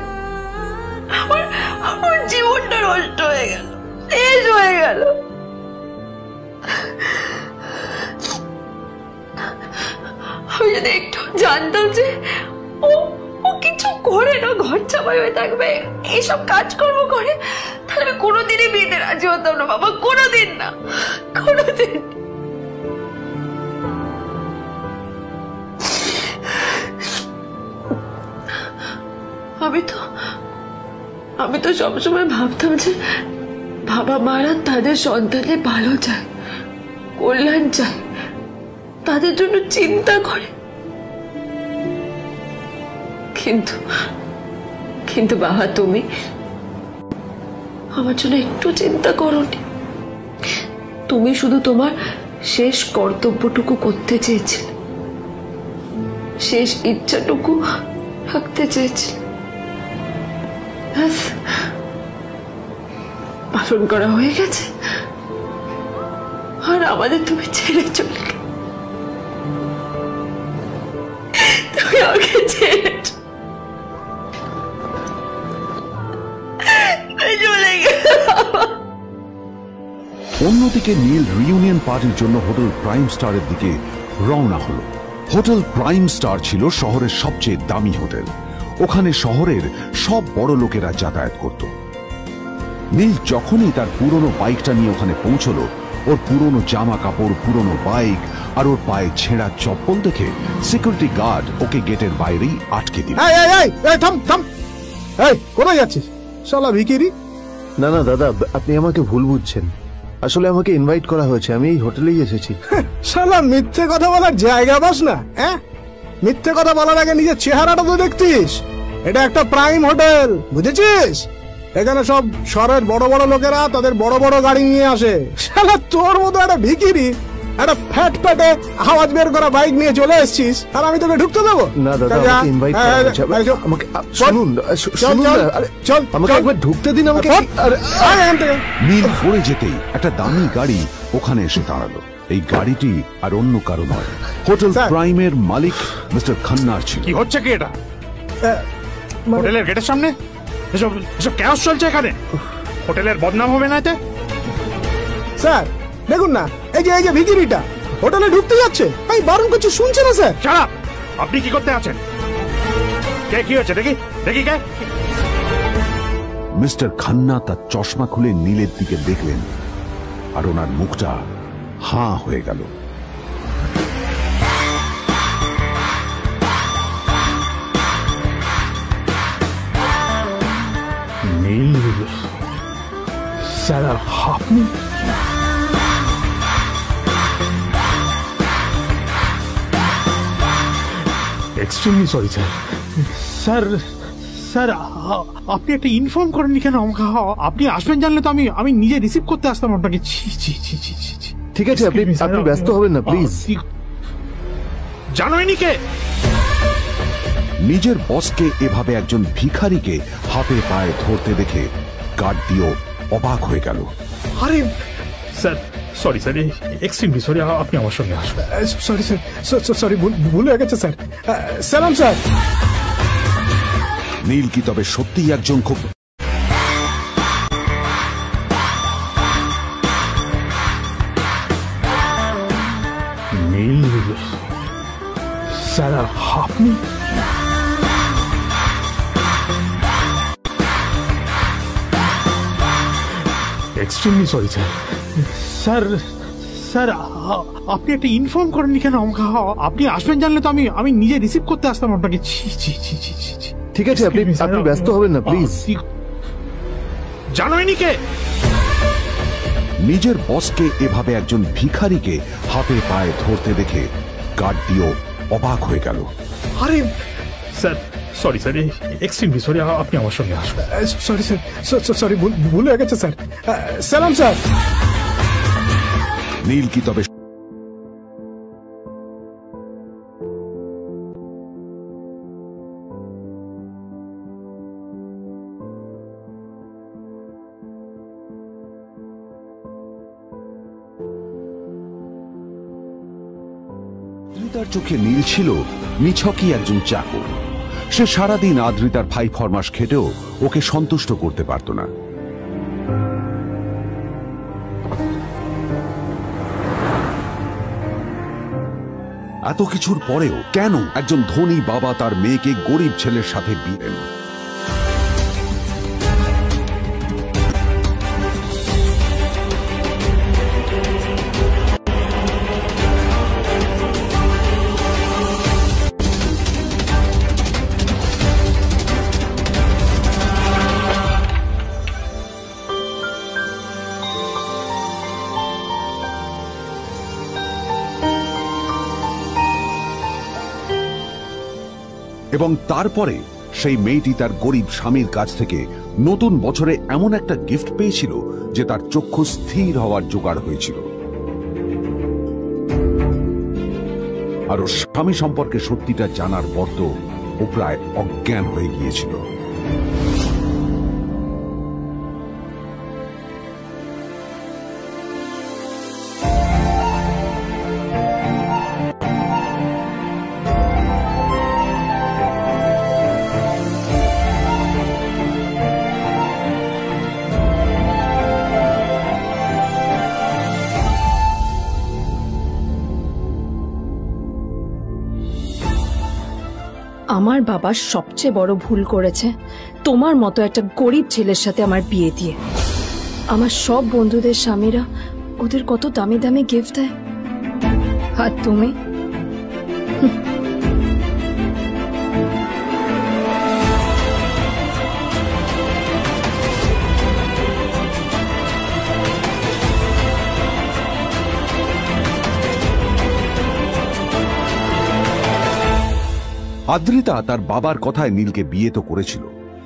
আমার জীবনটা নষ্ট হয়ে গেল, শেষ হয়ে গেল। আমি যদি একটু জানতাম যে ও কিছু করে না, ঘর চাপাই হয়ে থাকবে, এইসব কাজকর্ম করে, তাহলে আমি কোনোদিনই বিয়েতে রাজি হতাম না বাবা, কোনোদিন না, কোনোদিন। আমি তো সবসময় ভাবতাম যে বাবা মারা তাদের সন্তানের ভালো চায়, কল্যাণ চায়, তাদের জন্য চিন্তা করে। কিন্তু কিন্তু বাবা, তুমি আমার জন্য একটু চিন্তা করোনি। তুমি শুধু তোমার শেষ কর্তব্যটুকু করতে চেয়েছিলে, শেষ ইচ্ছাটুকু রাখতে চেয়েছিলে, পালন করা হয়ে গেছে। আর আমাদের তুমি ছেড়ে চলে গেলে, তুমি আমাকে ছেড়ে চলে গেলে। অন্যদিকে নীল রিইউনিয়ন পার্টির জন্য হোটেল প্রাইম স্টারের দিকে রওনা হলো। হোটেল প্রাইম স্টার ছিল শহরের সবচেয়ে দামি হোটেল। ওখানে শহরের সব বড় লোকেরা যাতায়াত করত। নীল যখনই তার পুরনো বাইকটা নিয়ে ওখানে পৌঁছলো, ওর পুরনো জামা কাপড়, পুরনো বাইক আর ওর পায়ে ছেঁড়া চপ্পল দেখে সিকিউরিটি গার্ড ওকে গেটের বাইরেই আটকে দিল। কোথায় যাচ্ছিস শালা ভিখিরি? না না দাদা, আপনি আমাকে ভুল বুঝছেন। আসলে আমাকে ইনভাইট করা হয়েছে, আমি এই হোটেলেই এসেছি। শালা মিথ্যে কথা বলার জায়গা পাস না? মিথ্যে কথা বলার আগে নিজের চেহারাটা তো দেখতিস। এটা একটা প্রাইম হোটেল, বুঝেছিস? এখানে সব শহরের বড় বড় লোকেরা তাদের বড় বড় গাড়ি নিয়ে আসে। শালা তোর মতো একটা ভিখিরি একটা ফ্যাট প্যাটে আওয়াজ বের করা বাইক নিয়ে চলে এসেছিস, আর আমি তোকে ঢুকতে দেবো না? দাদা, আমাকে ইনভাইট করা হয়েছে। আমাকে শুনুন, চল আমাকে একবার ঢুকতে দিন আমাকে। নীল পড়ে যেতেই একটা দামি গাড়ি ওখানে এসে দাঁড়ালো। এই গাড়িটি আর অন্য কারো নয়, হোটেল প্রাইমের মালিক মিস্টার খান্নার ছিল। কি হচ্ছে কি এটা? হোটেলের গেটের সামনে এসব ক্যাশ চলছে এখানে। হোটেলের বদনাম হবে না এতে? স্যার দেখুন না, এই যে ভিখিরিটা হোটেলে ঢুকতে যাচ্ছে, আমি বারণ করছি, শুনছে না স্যার? শালা, আপনি কি করতে আছেন? কে কি হচ্ছে দেখি দেখি কে? মিস্টার খান্না তার চশমা খুলে নীলের দিকে দেখলেন, আর ওনার মুখটা হাঁ হয়ে গেল। নীল স্যার, আপনি? Extremely sorry sir. Sir sir, আপনি একটা ইনফর্ম করেননি কেন আমাকে? আপনি আসবেন জানলে তো আমি নিজে রিসিভ করতে আসতাম আপনাকে। ঠিক আছে, আপনি ব্যস্ত হবেন না প্লিজ। জানোইনি কে? নিজের বসকে এভাবে একজন ভিখারিকে হাতে পায়ে ধরতে দেখে গার্ড দিয়েও অবাক হয়ে গেল। আরে sir, sorry sir, extremely sorry, আপনি আমার সঙ্গে আসুন। সরি স্যার, সরি, ভুল হয়ে গেছে স্যার। সালাম স্যার। নীল কি তবে সত্যিই একজন খুব নীল স্যার, আপনি? Extremely sorry sir. Sir sir, আপনি একটা ইনফর্ম করেননি কেন আমাকে? আপনি আসবেন জানলে তো আমি নিজে রিসিভ করতে আসতাম আপনাকে। ঠিক আছে, আপনি ব্যস্ত হবেন না প্লিজ। জানোইনি কে? নিজের বসকে এভাবে একজন ভিখারিকে হাতে পায়ে ধরতে দেখে গার্ড দিয়েও অবাক হয়ে গেল। আরে sir, sorry sir, extremely sorry, আপনি আমার সঙ্গে আসুন। সরি স্যার, সরি, ভুল হয়ে গেছে স্যার। সালাম স্যার। নীল কি তবে আদ্রিতার চোখে নীল ছিল নিছকই একজন চাকর। সে সারাদিন আদ্রিতার ভাই ফরমাস খেটেও ওকে সন্তুষ্ট করতে পারত না। এত কিছুর পরেও কেন একজন ধনী বাবা তার মেয়েকে গরিব ছেলের সাথে বিয়ে দেন? এবং তারপরে সেই মেয়েটি তার গরিব স্বামীর কাছ থেকে নতুন বছরে এমন একটা গিফট পেয়েছিল যে তার চক্ষু স্থির হওয়ার জোগাড় হয়েছিল। আর ওর স্বামী সম্পর্কে সত্যিটা জানার পর তো ও প্রায় অজ্ঞান হয়ে গিয়েছিল। আমার বাবা সবচেয়ে বড় ভুল করেছে তোমার মতো একটা গরিব ছেলের সাথে আমার বিয়ে দিয়ে। আমার সব বন্ধুদের স্বামীরা ওদের কত দামি দামি গিফট দেয়, আর তুমি আদ্রিতা তার বাবার কথায় নীলকে বিয়ে তো করেছিল,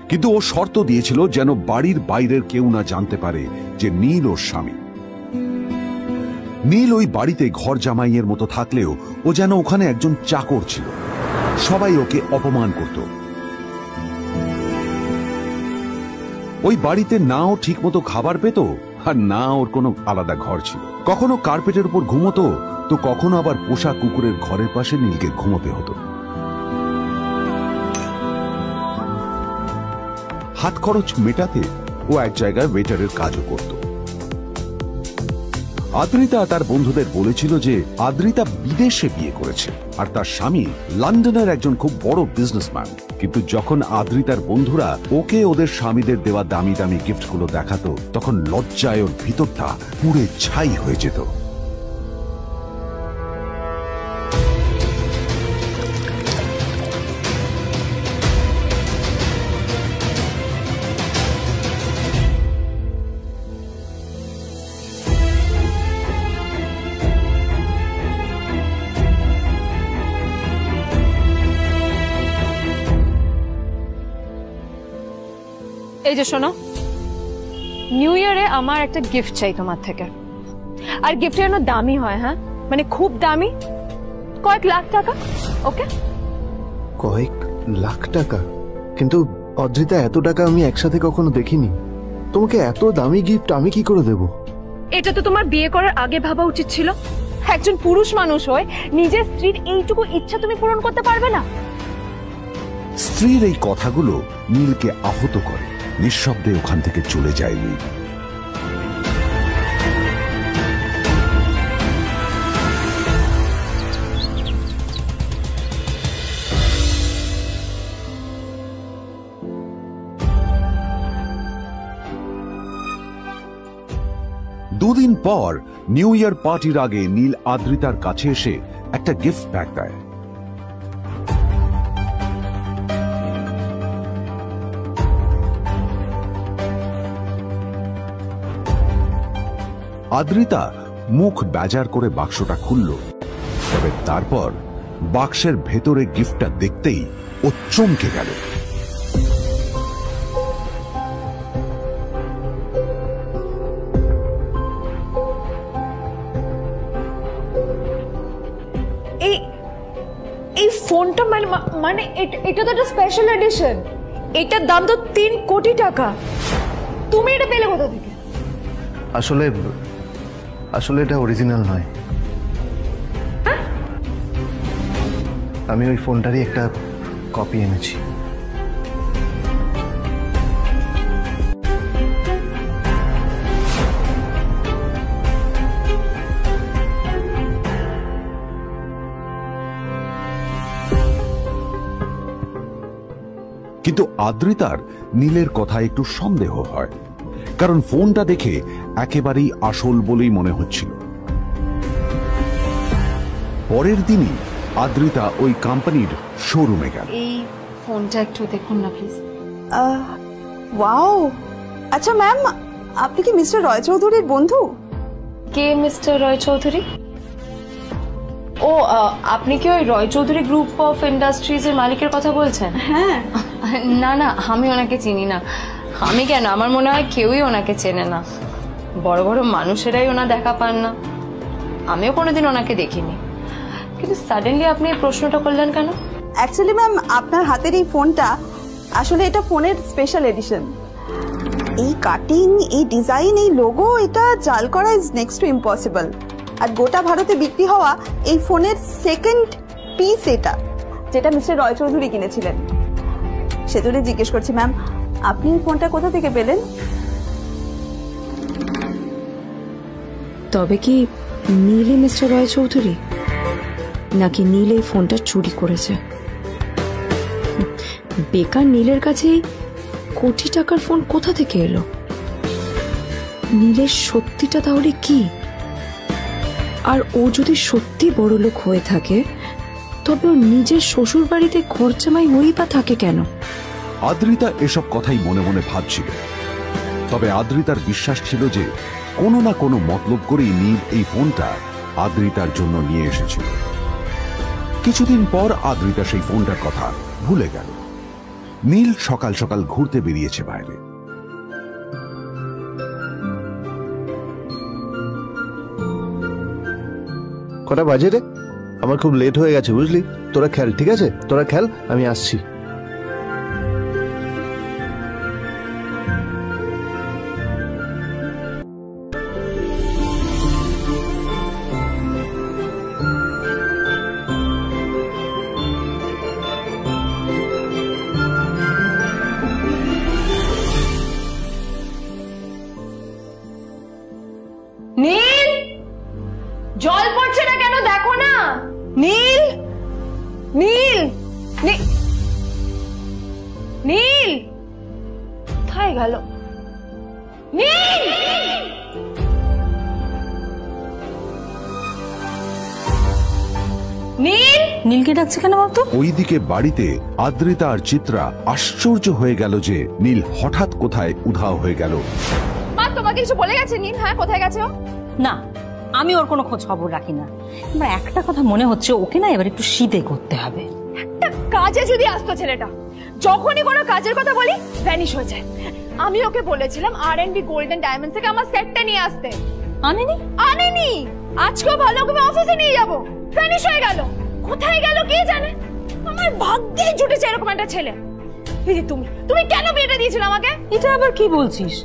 কিন্তু ও শর্ত দিয়েছিল যেন বাড়ির বাইরের কেউ না জানতে পারে যে নীল ওর স্বামী। নীল ওই বাড়িতে ঘর জামাইয়ের মতো থাকলেও ও যেন ওখানে একজন চাকর ছিল। সবাই ওকে অপমান করত। ওই বাড়িতে না ও ঠিক মতো খাবার পেত, আর না ওর কোনো আলাদা ঘর ছিল। কখনো কার্পেটের উপর ঘুমোতো, তো কখনো আবার পোষা কুকুরের ঘরের পাশে নীলকে ঘুমোতে হতো। হাত খরচ মেটাতে ও এক জায়গায় ওয়েটারের কাজও করত। আদ্রিতা তার বন্ধুদের বলেছিল যে আদ্রিতা বিদেশে বিয়ে করেছে, আর তার স্বামী লন্ডনের একজন খুব বড় বিজনেসম্যান। কিন্তু যখন আদ্রিতার বন্ধুরা ওকে ওদের স্বামীদের দেওয়া দামি দামি গিফটগুলো দেখাতো, তখন লজ্জায় ওর ভিতরটা পুড়ে ছাই হয়ে যেত। এই যে শোনো, নিউ ইয়ারে আমার একটা গিফট চাই তোমার থেকে। আর গিফট যেন দামি হয়, হ্যাঁ, মানে খুব দামি, কয়েক লাখ টাকা। ওকে? কয়েক লাখ টাকা? কিন্তু অদ্রিতা, এত টাকা আমি একসাথে কখনো দেখিনি। তোমাকে এত দামি গিফট আমি কি করে দেব? এটা তো তোমার বিয়ে করার আগে ভাবা উচিত ছিল। একজন পুরুষ মানুষ হয়ে নিজের স্ত্রীর এইটুকু ইচ্ছা তুমি পূরণ করতে পারবে না? স্ত্রীর এই কথাগুলো নীলকে আহত করে। নিঃশব্দে ওখান থেকে চলে যায় নীল। দুদিন পর নিউ ইয়ার পার্টির আগে নীল আদ্রিতার কাছে এসে একটা গিফট প্যাক দেয়। আদ্রিতা মুখ বেজার করে বাক্সটা খুলল, তবে তারপর বাক্সের ভেতরে গিফটটা দেখতেই ও চমকে গেল। এই ফোনটা মানে এটা তো একটা স্পেশাল এডিশন। এটার দাম তো 3 কোটি টাকা। তুমি এটা পেলে কোথা থেকে? আসলে এটা অরিজিনাল নয়। আমি ওই ফোনটারই একটা কপি এনেছি। কিন্তু আদ্রিতার নীলের কথা একটু সন্দেহ হয়, কারণ ফোনটা দেখে একেবারেই আসল বলেই মনে হচ্ছিল। পরের দিনই আদ্রিতা ওই কোম্পানির শোরুমে গেল। এই ফোনটা একটু দেখুন না প্লিজ। ওয়াও, আচ্ছা ম্যাম, আপনি কি মিস্টার রয় চৌধুরীর বন্ধু? কে মিস্টার রয় চৌধুরী? ও আপনি কি ওই রয় চৌধুরী গ্রুপ অফ ইন্ডাস্ট্রিজের মালিকের কথা বলছেন? হ্যাঁ। না না, আমি ওনাকে চিনি না। আমি কেন, আমার মনে হয় কেউই ওনাকে চেনে না। বড় বড় মানুষেরাই ওনা দেখা পান না। আমিও কোনোদিন ওনাকে দেখিনি, কিন্তু সাডেনলি আপনি এই প্রশ্নটা করলেন কেন? অ্যাকচুয়ালি ম্যাম, আপনার হাতের এই ফোনটা আসলে এটা ফোনের স্পেশাল এডিশন। এই কাটিং, এই ডিজাইন, এই লোগো, এটা জাল করা ইজ নেক্সট টু ইম্পসিবল। আর গোটা ভারতে বিক্রি হওয়া এই ফোনের সেকেন্ড পিস এটা, যেটা মিস্টার রয় চৌধুরী কিনেছিলেন। সেজন্য জিজ্ঞেস করছি ম্যাম, আপনি এই ফোনটা কোথা থেকে পেলেন? তবে কি নীল মিস্টার রয় চৌধুরী, নাকি নীল এই ফোনটা চুরি করেছে? বেকার নীলের কাছে কোটি টাকার ফোন কোথা থেকে এলো? নীলের সত্যিটা তাহলে কি? আর ও যদি সত্যি বড় লোক হয়ে থাকে, তবে ও নিজের শ্বশুর বাড়িতে খরচামাই হয়েই বা থাকে কেন? আদ্রিতা এসব কথাই মনে মনে ভাবছিল। তবে আদ্রিতার বিশ্বাস ছিল যে কোনো না কোনো মতলব করেই নীল এই ফোনটা আদ্রিতার জন্য নিয়ে এসেছিল। কিছুদিন পর আদ্রিতা সেই ফোনটার কথা ভুলে গেল। নীল সকাল সকাল ঘুরতে বেরিয়েছে বাইরে। কটা বাজে রে? আমার খুব লেট হয়ে গেছে বুঝলি। তোরা খেল, ঠিক আছে? তোরা খেল, আমি আসছি। নীল, জল পড়ছে না কেন দেখো না। নীল, নীল, নীল কোথায় গেল? নীল, নীল, নীলকে ডাকছে কেন বলতো? ওইদিকে বাড়িতে আদ্রিতা আর চিত্রা আশ্চর্য হয়ে গেল যে নীল হঠাৎ কোথায় উধাও হয়ে গেল। মা তোমাকে কিছু বলে গেছে নীল? হ্যাঁ, কোথায় গেছে ও? না, আমি ওর কোনো খোঁজ খবর রাখি না। আমার একটা কথা মনে হচ্ছে, ওকে না এবার একটু শীতে করতে হবে। একটা কাজে যদি আসতো ছেলেটা, যখনই কোনো কাজের কথা বলি ভ্যানিশ হয়ে যায়। আমি ওকে বলেছিলাম R&B গোল্ডেন ডায়মন্ড থেকে আমার সেটটা নিয়ে আসতে, আনেনি। আজকেও ভালো করে অফিসে নিয়ে যাব, ভ্যানিশ হয়ে গেল। কোথায় গেল কে জানে। আমার ভাগ্যেই জুটেছে এরকম একটা ছেলে। এই যে তুমি কেন বিয়েটা দিয়েছিলে আমাকে? এটা আবার কি বলছিস?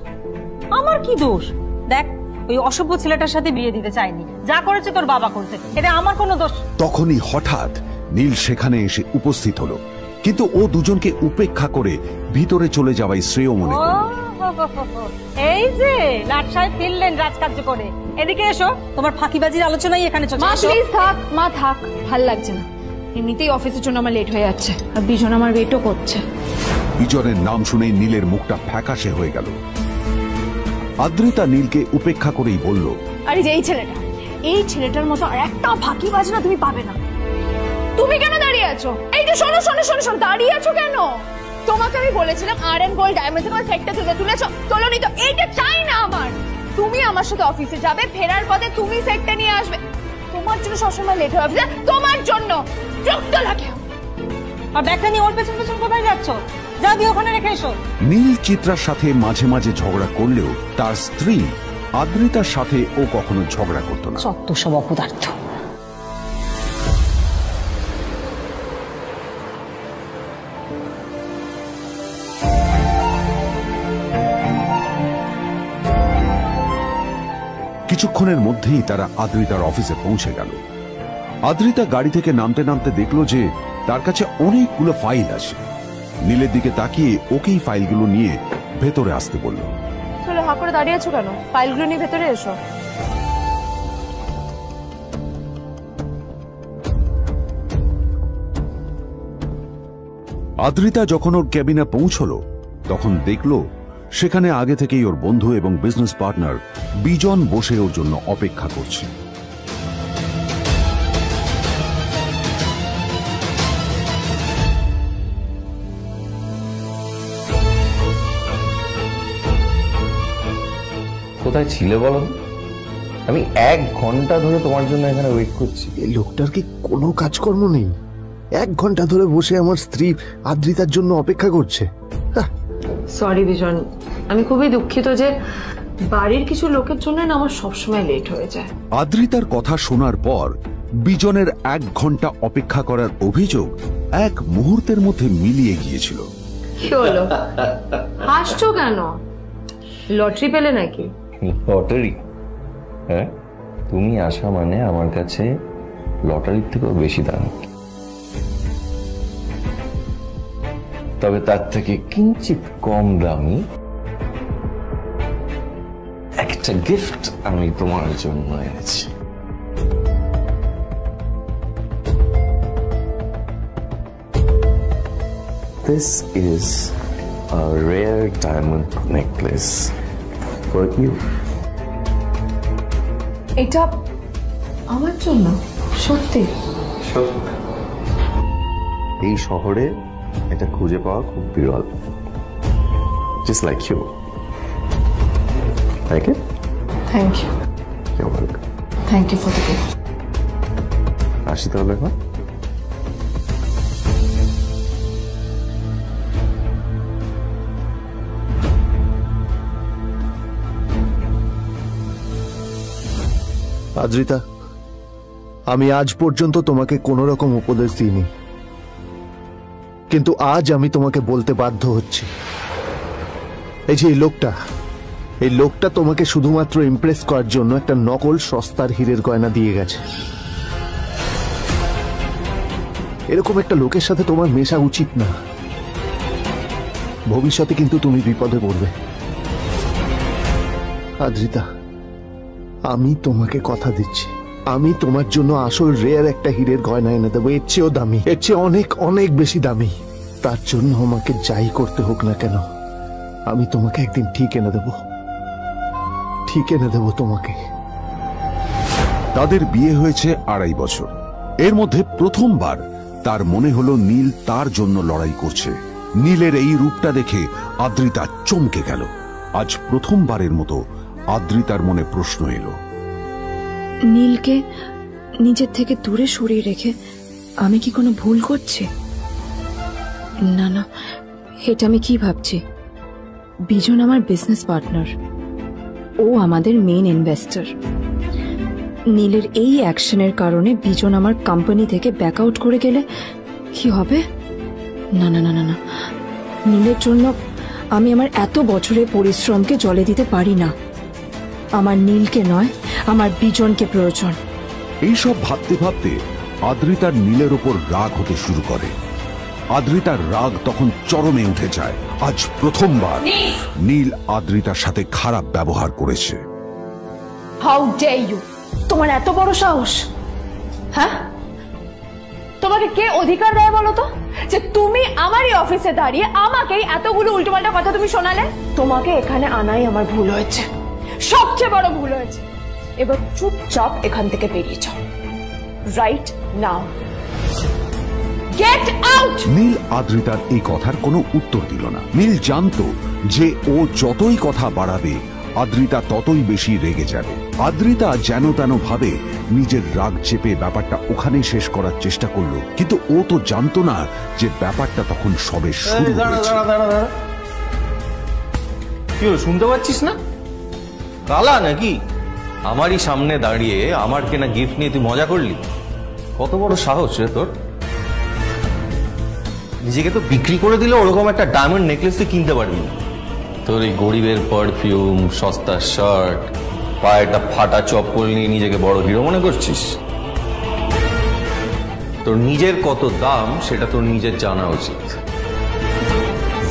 আমার কি দোষ? দেখ, ওই অসভ্য ছেলেটার সাথে বিয়ে দিতে চাইনি। যা করেছে তোর বাবা করতে, এটা আমার কোনো দোষ। তখনই হঠাৎ নীল সেখানে এসে উপস্থিত হলো, কিন্তু ও দুজনকে উপেক্ষা করে ভিতরে চলে যাওয়াই শ্রেয় মনে করল। এই যে লাট সাহেব ফিরলেন রাজকার্য করে। এদিকে এসো, তোমার ফাঁকিবাজির আলোচনাই এখানে চলছে। মা প্লিজ থাক, মা থাক, ভাল লাগছে না। এমনিতেই অফিসের জন্য আমার লেট হয়ে যাচ্ছে, আর বিজন আমার ওয়েটও করছে। বিজনের নাম শুনে নীলের মুখটা ফ্যাকাশে হয়ে গেল। আদ্রিতা নীলকে উপেক্ষা করেই বলল, আরে যে এই ছেলেটার মতো আর একটা ফাঁকিবাজ না তুমি পাবে না। তুমি কেন দাঁড়িয়ে আছো? এই যে শোনো শোনো শোনো শোনো, দাঁড়িয়ে আছো কেন? তোমাকে আমি বলেছিলাম R&B গোল্ড ডায়মন্ড থেকে সেটটা তুলেছো, তোলোনি তো। এইটা চাই না আমার। তুমি আমার সাথে অফিসে যাবে, ফেরার পথে তুমি সেটটা নিয়ে আসবে। তোমার জন্য সবসময় লেট হয়ে যাবে, তোমার জন্য বিরক্ত লাগে। আর ব্যাগটা নিয়ে ওর পেছন পেছন কোথায় যাচ্ছ? যা দিয়ে ওখানে রেখে এসো। নীল চিত্রার সাথে মাঝে মাঝে ঝগড়া করলেও তার স্ত্রী আদ্রিতার সাথে ও কখনো ঝগড়া করত না। সত্য সব অপদার্থ। কিছুক্ষণের মধ্যেই তারা আদ্রিতার অফিসে পৌঁছে গেল। আদ্রিতা গাড়ি থেকে নামতে নামতে দেখলো যে তার কাছে অনেকগুলো ফাইল আছে। নীলের দিকে তাকিয়ে ওকেই ফাইলগুলো নিয়ে ভেতরে আসতে বলল। চলো, হাঁ করে দাঁড়িয়ে আছো কেন? ফাইলগুলো নিয়ে ভেতরে এসো। আদ্রিতা যখন ওর ক্যাবিনে পৌঁছলো, তখন দেখলো সেখানে আগে থেকেই ওর বন্ধু এবং বিজনেস পার্টনার বিজন বসে ওর জন্য অপেক্ষা করছে। কোথায় ছিলে বলো? আমি 1 ঘন্টা ধরে তোমার জন্য এখানে ওয়েট করছি। এই লোকটার কি কোনো কাজকর্ম নেই? 1 ঘন্টা ধরে বসে আমার স্ত্রী আদ্রিতার জন্য অপেক্ষা করছে। সরি বিজন, আমি খুবই দুঃখিত যে বাড়ির কিছু লোকের জন্য না আমার সবসময় লেট হয়ে যায়। আদ্রিতার কথা শোনার পর বিজনের 1 ঘন্টা অপেক্ষা করার অভিযোগ 1 মুহূর্তের মধ্যে মিলিয়ে গিয়েছিল। কি হলো, হাসছো কেন? লটারি পেলে নাকি? লটারি? হ্যাঁ, তুমি আসা মানে আমার কাছে লটারির থেকেও বেশি দাম। তবে তার থেকে কিঞ্চিত কম দামি একটা গিফট আমি তোমার জন্য এনেছি। This is a rare diamond necklace for you. এটা আমার জন্য? সত্যি? এই শহরে এটা খুঁজে পাওয়া খুব বিরল। Just like you. Like it? Thank you. You're welcome. Thank you for the gift. আসি তাহলে এখন। আদ্রিতা, আমি আজ পর্যন্ত তোমাকে কোনো রকম উপদেশ দিইনি, কিন্তু আজ আমি তোমাকে বলতে বাধ্য হচ্ছি। এই যে এই লোকটা তোমাকে শুধুমাত্র ইমপ্রেস করার জন্য একটা নকল সস্তার হীরের গয়না দিয়ে গেছে। এরকম একটা লোকের সাথে তোমার মেশা উচিত না। ভবিষ্যতে কিন্তু তুমি বিপদে পড়বে। আদ্রিতা, আমি তোমাকে কথা দিচ্ছি, আমি তোমার জন্য আসল রেয়ার একটা হীরের গয়না এনে দেবো, এর চেয়েও দামি, এর চেয়ে অনেক অনেক বেশি দামি। তার জন্য আমাকে যাই করতে হোক না কেন, আমি তোমাকে একদিন ঠিক এনে দেবো তোমাকে। তাদের বিয়ে হয়েছে 2.5 বছর। এর মধ্যে প্রথমবার তার মনে হলো নীল তার জন্য লড়াই করছে। নীলের এই রূপটা দেখে আদ্রিতা চমকে গেল। আজ প্রথমবারের মতো আদ্রিতার মনে প্রশ্ন এলো, নীলকে নিজের থেকে দূরে সরিয়ে রেখে আমি কি কোনো ভুল করছি? না না, এটা আমি কি ভাবছি? বিজন আমার বিজনেস পার্টনার, ও আমাদের মেইন ইনভেস্টর। নীলের এই অ্যাকশনের কারণে বিজন আমার কোম্পানি থেকে ব্যাক আউট করে গেলে কি হবে? না না না না না, নীলের জন্য আমি আমার এত বছরের পরিশ্রমকে জলে দিতে পারি না। আমার নীলকে নয়, আমার বিজনকে প্রয়োজন। এইসব ভাবতে ভাবতে আদ্রিতার নীলের ওপর রাগ হতে শুরু করে। আদ্রিতার রাগ তখন চরমে উঠে যায়। আজ প্রথমবার নীল আদ্রিতার সাথে খারাপ ব্যবহার করেছে। How dare you! তোমার এত বড় সাহস! হ্যাঁ, তোমাকে কে অধিকার দেয় বলো তো যে তুমি আমারই অফিসে দাঁড়িয়ে আমাকেই এতগুলো উল্টোপাল্টা কথা তুমি শোনালে? তোমাকে এখানে আনাই আমার ভুল হয়েছে, সবচেয়ে বড় ভুল হয়েছে। এবার চুপচাপ এখান থেকে বেরিয়ে যাও, right now. Get out! Neel আদ্রিতার এই কথার কোনো উত্তর দিল না। নীল জানতো যে ও যতই কথা বাড়াবে আদ্রিতা ততই বেশি রেগে যাবে। আদ্রিতা যেন তেন ভাবে নিজের রাগ চেপে ব্যাপারটা ওখানেই শেষ করার চেষ্টা করলো, কিন্তু ও তো জানতো না যে ব্যাপারটা তখন সবে শুরু হয়েছে। কি হলো, শুনতে পাচ্ছিস না? কালা নাকি? আমারই সামনে দাঁড়িয়ে আমার কেনা গিফট নিয়ে তুই মজা করলি? কত বড় সাহস রে তোর! নিজেকে তো বিক্রি করে দিলে ওরকম একটা ডায়মন্ড নেকলেস তুই কিনতে পারবি না। তোর এই গরিবের পারফিউম, সস্তা শার্ট, পায়ে একটা ফাটা চপ্পল নিয়ে নিজেকে বড় হিরো মনে করছিস? তোর নিজের কত দাম সেটা তোর নিজের জানা উচিত।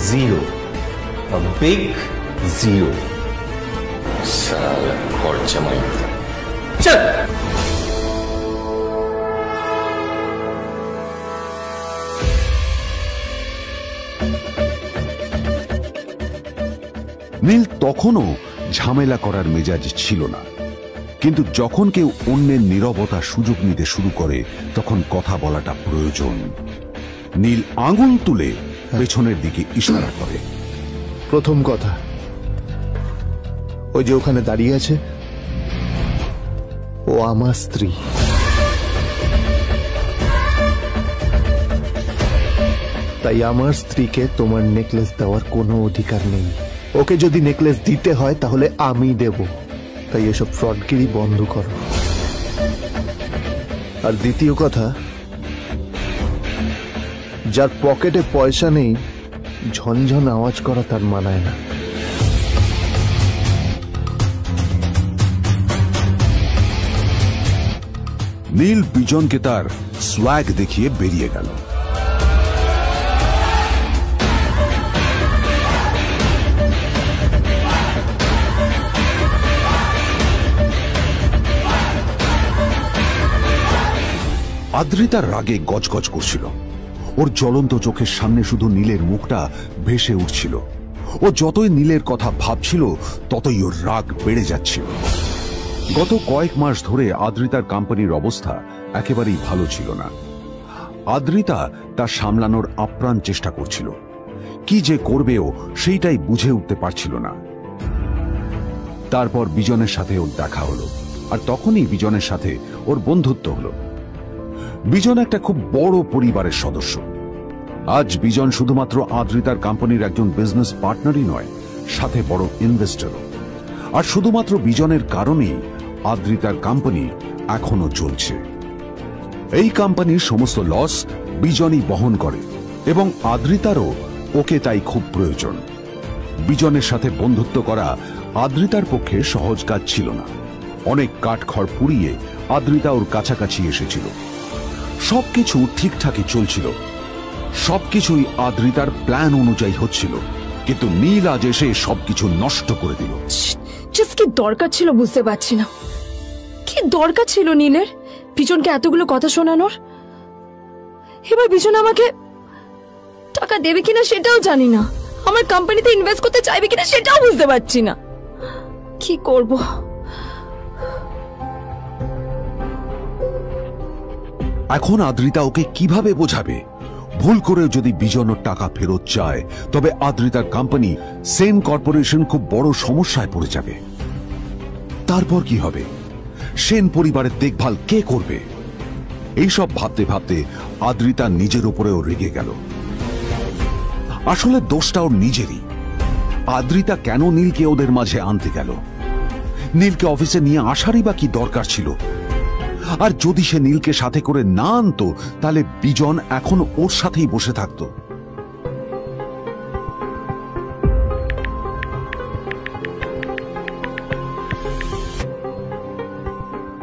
Zero, big zero. সালা খরচা মাই। চল। নীল তখনও ঝামেলা করার মেজাজ ছিল না, কিন্তু যখন কেউ অন্যের নীরবতা সুযোগ নিতে শুরু করে তখন কথা বলাটা প্রয়োজন। নীল আঙুল তুলে পেছনের দিকে ইশারা করে। প্রথম কথা, ওই যে ওখানে দাঁড়িয়ে আছে ও আমার স্ত্রী। তাই আমার স্ত্রীকে তোমার নেকলেস দেওয়ার কোনো অধিকার নেই। ওকে যদি নেকলেস দিতে হয় তাহলে আমি দেব। তাই এসব ফ্রডগিরি বন্ধ করো। আর দ্বিতীয় কথা, যার পকেটে পয়সা নেই ঝনঝন আওয়াজ করা তার মানায় না। নীল বিজনকে তার সোয়াগ দেখিয়ে বেরিয়ে গেল। আদ্রিতার রাগে গজগজ করছিল। ওর জ্বলন্ত চোখের সামনে শুধু নীলের মুখটা ভেসে উঠছিল। ও যতই নীলের কথা ভাবছিল ততই ওর রাগ বেড়ে যাচ্ছিল। গত কয়েক মাস ধরে আদ্রিতার কোম্পানির অবস্থা একেবারেই ভালো ছিল না। আদ্রিতা তা সামলানোর আপ্রাণ চেষ্টা করছিল। কি যে করবেও সেইটাই বুঝে উঠতে পারছিল না। তারপর বিজনের সাথে ওর দেখা হলো, আর তখনই বিজনের সাথে ওর বন্ধুত্ব হলো। বিজন একটা খুব বড় পরিবারের সদস্য। আজ বিজন শুধুমাত্র আদ্রিতার কোম্পানির একজন বিজনেস পার্টনারই নয়, সাথে বড় ইনভেস্টরও। আর শুধুমাত্র বিজনের কারণেই আদ্রিতার কোম্পানি এখনো চলছে। এই কোম্পানির সমস্ত লস বিজনই বহন করে এবং আদ্রিতারও ওকে তাই খুব প্রয়োজন। বিজনের সাথে বন্ধুত্ব করা আদ্রিতার পক্ষে সহজ কাজ ছিল না। অনেক কাঠখড় পুড়িয়ে আদ্রিতা ওর কাছাকাছি এসেছিল। সবকিছু ঠিকঠাকই চলছিল, সবকিছুই আদ্রিতার প্ল্যান অনুযায়ী হচ্ছিল, কিন্তু নীল আজ এসে সবকিছু নষ্ট করে দিল। কি দরকার ছিল বুঝতে পারছি না। কি দরকার ছিল নীলের বিজনকে এতগুলো কথা শোনানোর? এবার বিজন আমাকে টাকা দেবে কিনা সেটাও জানি না, আমার কোম্পানিতে ইনভেস্ট করতে চাইবে কিনা সেটাও বুঝতে পারছি না। কি করব? এখন আদ্রিতা ওকে কিভাবে বোঝাবে? ভুল করে যদি বিজন ওর টাকা ফেরত চায় তবে আদ্রিতার কোম্পানি সেন কর্পোরেশন খুব বড় সমস্যায় পড়ে যাবে। তারপর কি হবে? সেন পরিবারের দেখভাল কে করবে? এইসব ভাবতে ভাবতে আদ্রিতা নিজের উপরেও রেগে গেল। আসলে দোষটা ওর নিজেরই। আদ্রিতা কেন নীলকে ওদের মাঝে আনতে গেল? নীলকে অফিসে নিয়ে আসারই বা কি দরকার ছিল? আর যদি সে নীলকে সাথে করে না আনতো তাহলে বিজন এখন ওর সাথেই বসে থাকতো।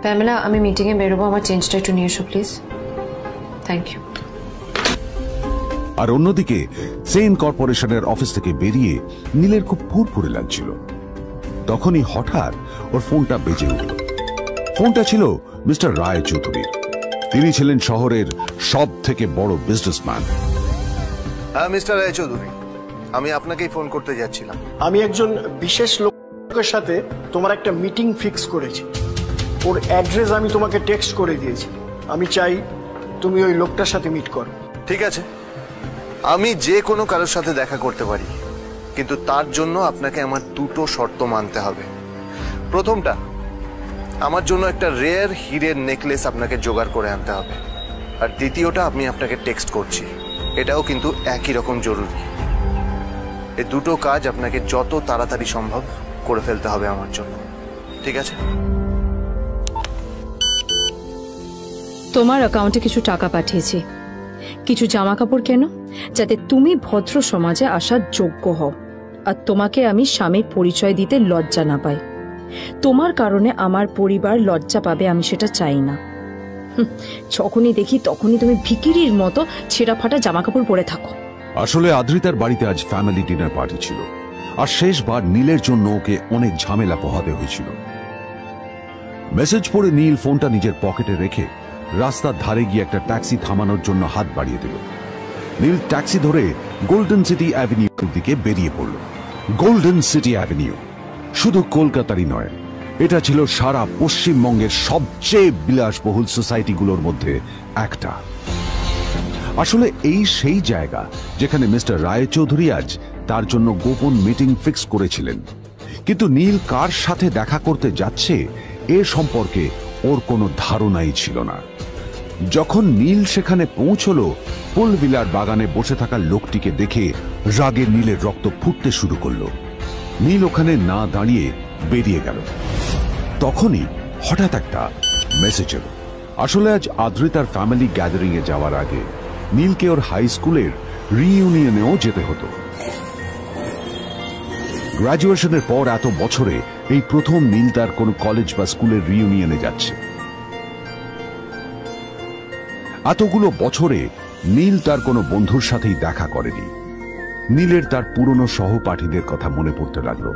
প্যামেলা, আমি মিটিং এ বেরোবো, আমার চেঞ্জটা একটু নিয়ে এসো প্লিজ। Thank you. আর অন্যদিকে সেন কর্পোরেশনের অফিস থেকে বেরিয়ে নীলের খুব ফুরফুরে লাগছিল। তখনই হঠাৎ ওর ফোনটা বেজে উঠল। ফোনটা ছিল মিস্টার রায় চৌধুরীর। তিনি ছিলেন শহরের সব থেকে বড় বিজনেসম্যান। হ্যাঁ মিস্টার রায় চৌধুরী, আমি আপনাকেই ফোন করতে যাচ্ছিলাম। আমি একজন বিশেষ লোকের সাথে তোমার একটা মিটিং ফিক্স করেছি। ওর অ্যাড্রেস আমি তোমাকে টেক্সট করে দিয়েছি। আমি চাই তুমি ওই লোকটার সাথে মিট করো। ঠিক আছে, আমি যে কোনো কারোর সাথে দেখা করতে পারি, কিন্তু তার জন্য আপনাকে আমার দুটো শর্ত মানতে হবে। প্রথমটা, আমার জন্য একটা রেয়ার হীরের নেকলেস আপনাকে জোগাড় করে আনতে হবে। আর দ্বিতীয়টা, আমি আপনাকে টেক্সট করছি, এটাও কিন্তু একই রকম জরুরি। এই দুটো কাজ আপনাকে যত তাড়াতাড়ি সম্ভব করে ফেলতে হবে আমার জন্য, ঠিক আছে? তোমার অ্যাকাউন্টে কিছু টাকা পাঠিয়েছি, কিছু জামা কাপড় কেন, যাতে তুমি ভদ্র সমাজে আসার যোগ্য হও আর তোমাকে আমি স্বামীর পরিচয় দিতে লজ্জা না পাই। তোমার কারণে আমার পরিবার লজ্জা পাবে, আমি সেটা চাই না। যখনই দেখি তখনই তুমি ভিখিরির মতো ছেঁড়া ফাটা জামা কাপড় পরে থাকো। আসলে আদ্রিতার বাড়িতে আজ ফ্যামিলি ডিনার পার্টি ছিল, আর শেষবার নীলের জন্য ওকে অনেক ঝামেলা পোহাতে হয়েছিল। মেসেজ পড়ে নীল ফোনটা নিজের পকেটে রেখে রাস্তার ধারে গিয়ে একটা ট্যাক্সি থামানোর জন্য হাত বাড়িয়ে দিল। নীল ট্যাক্সি ধরে গোল্ডেন সিটি অ্যাভিনিউর দিকে বেরিয়ে পড়ল। গোল্ডেন সিটি অ্যাভিনিউ শুধু কলকাতারই নয়, এটা ছিল সারা পশ্চিমবঙ্গের সবচেয়ে বিলাসবহুল সোসাইটিগুলোর মধ্যে একটা। আসলে এই সেই জায়গা যেখানে মিস্টার রায়চৌধুরী আজ তার জন্য গোপন মিটিং ফিক্স করেছিলেন। কিন্তু নীল কার সাথে দেখা করতে যাচ্ছে এ সম্পর্কে ওর কোনো ধারণাই ছিল না। যখন নীল সেখানে পৌঁছলো, পুল ভিলার বাগানে বসে থাকা লোকটিকে দেখে রাগে নীলের রক্ত ফুটতে শুরু করলো। নীল ওখানে না দাঁড়িয়ে বেরিয়ে গেল। তখনই হঠাৎ একটা মেসেজ এলো। আসলে আজ আদ্রিতার ফ্যামিলি গ্যাদারিং এ যাওয়ার আগে নীলকে ওর হাই স্কুলের রিইউনিয়নেও যেতে হতো। গ্র্যাজুয়েশনের পর এত বছরে এই প্রথম নীল তার কোন কলেজ বা স্কুলের রিইউনিয়নে যাচ্ছে। এতগুলো বছরে নীল তার কোনো বন্ধুর সাথেই দেখা করেনি। নীলের তার পুরনো সহপাঠীদের কথা মনে পড়তে লাগলো,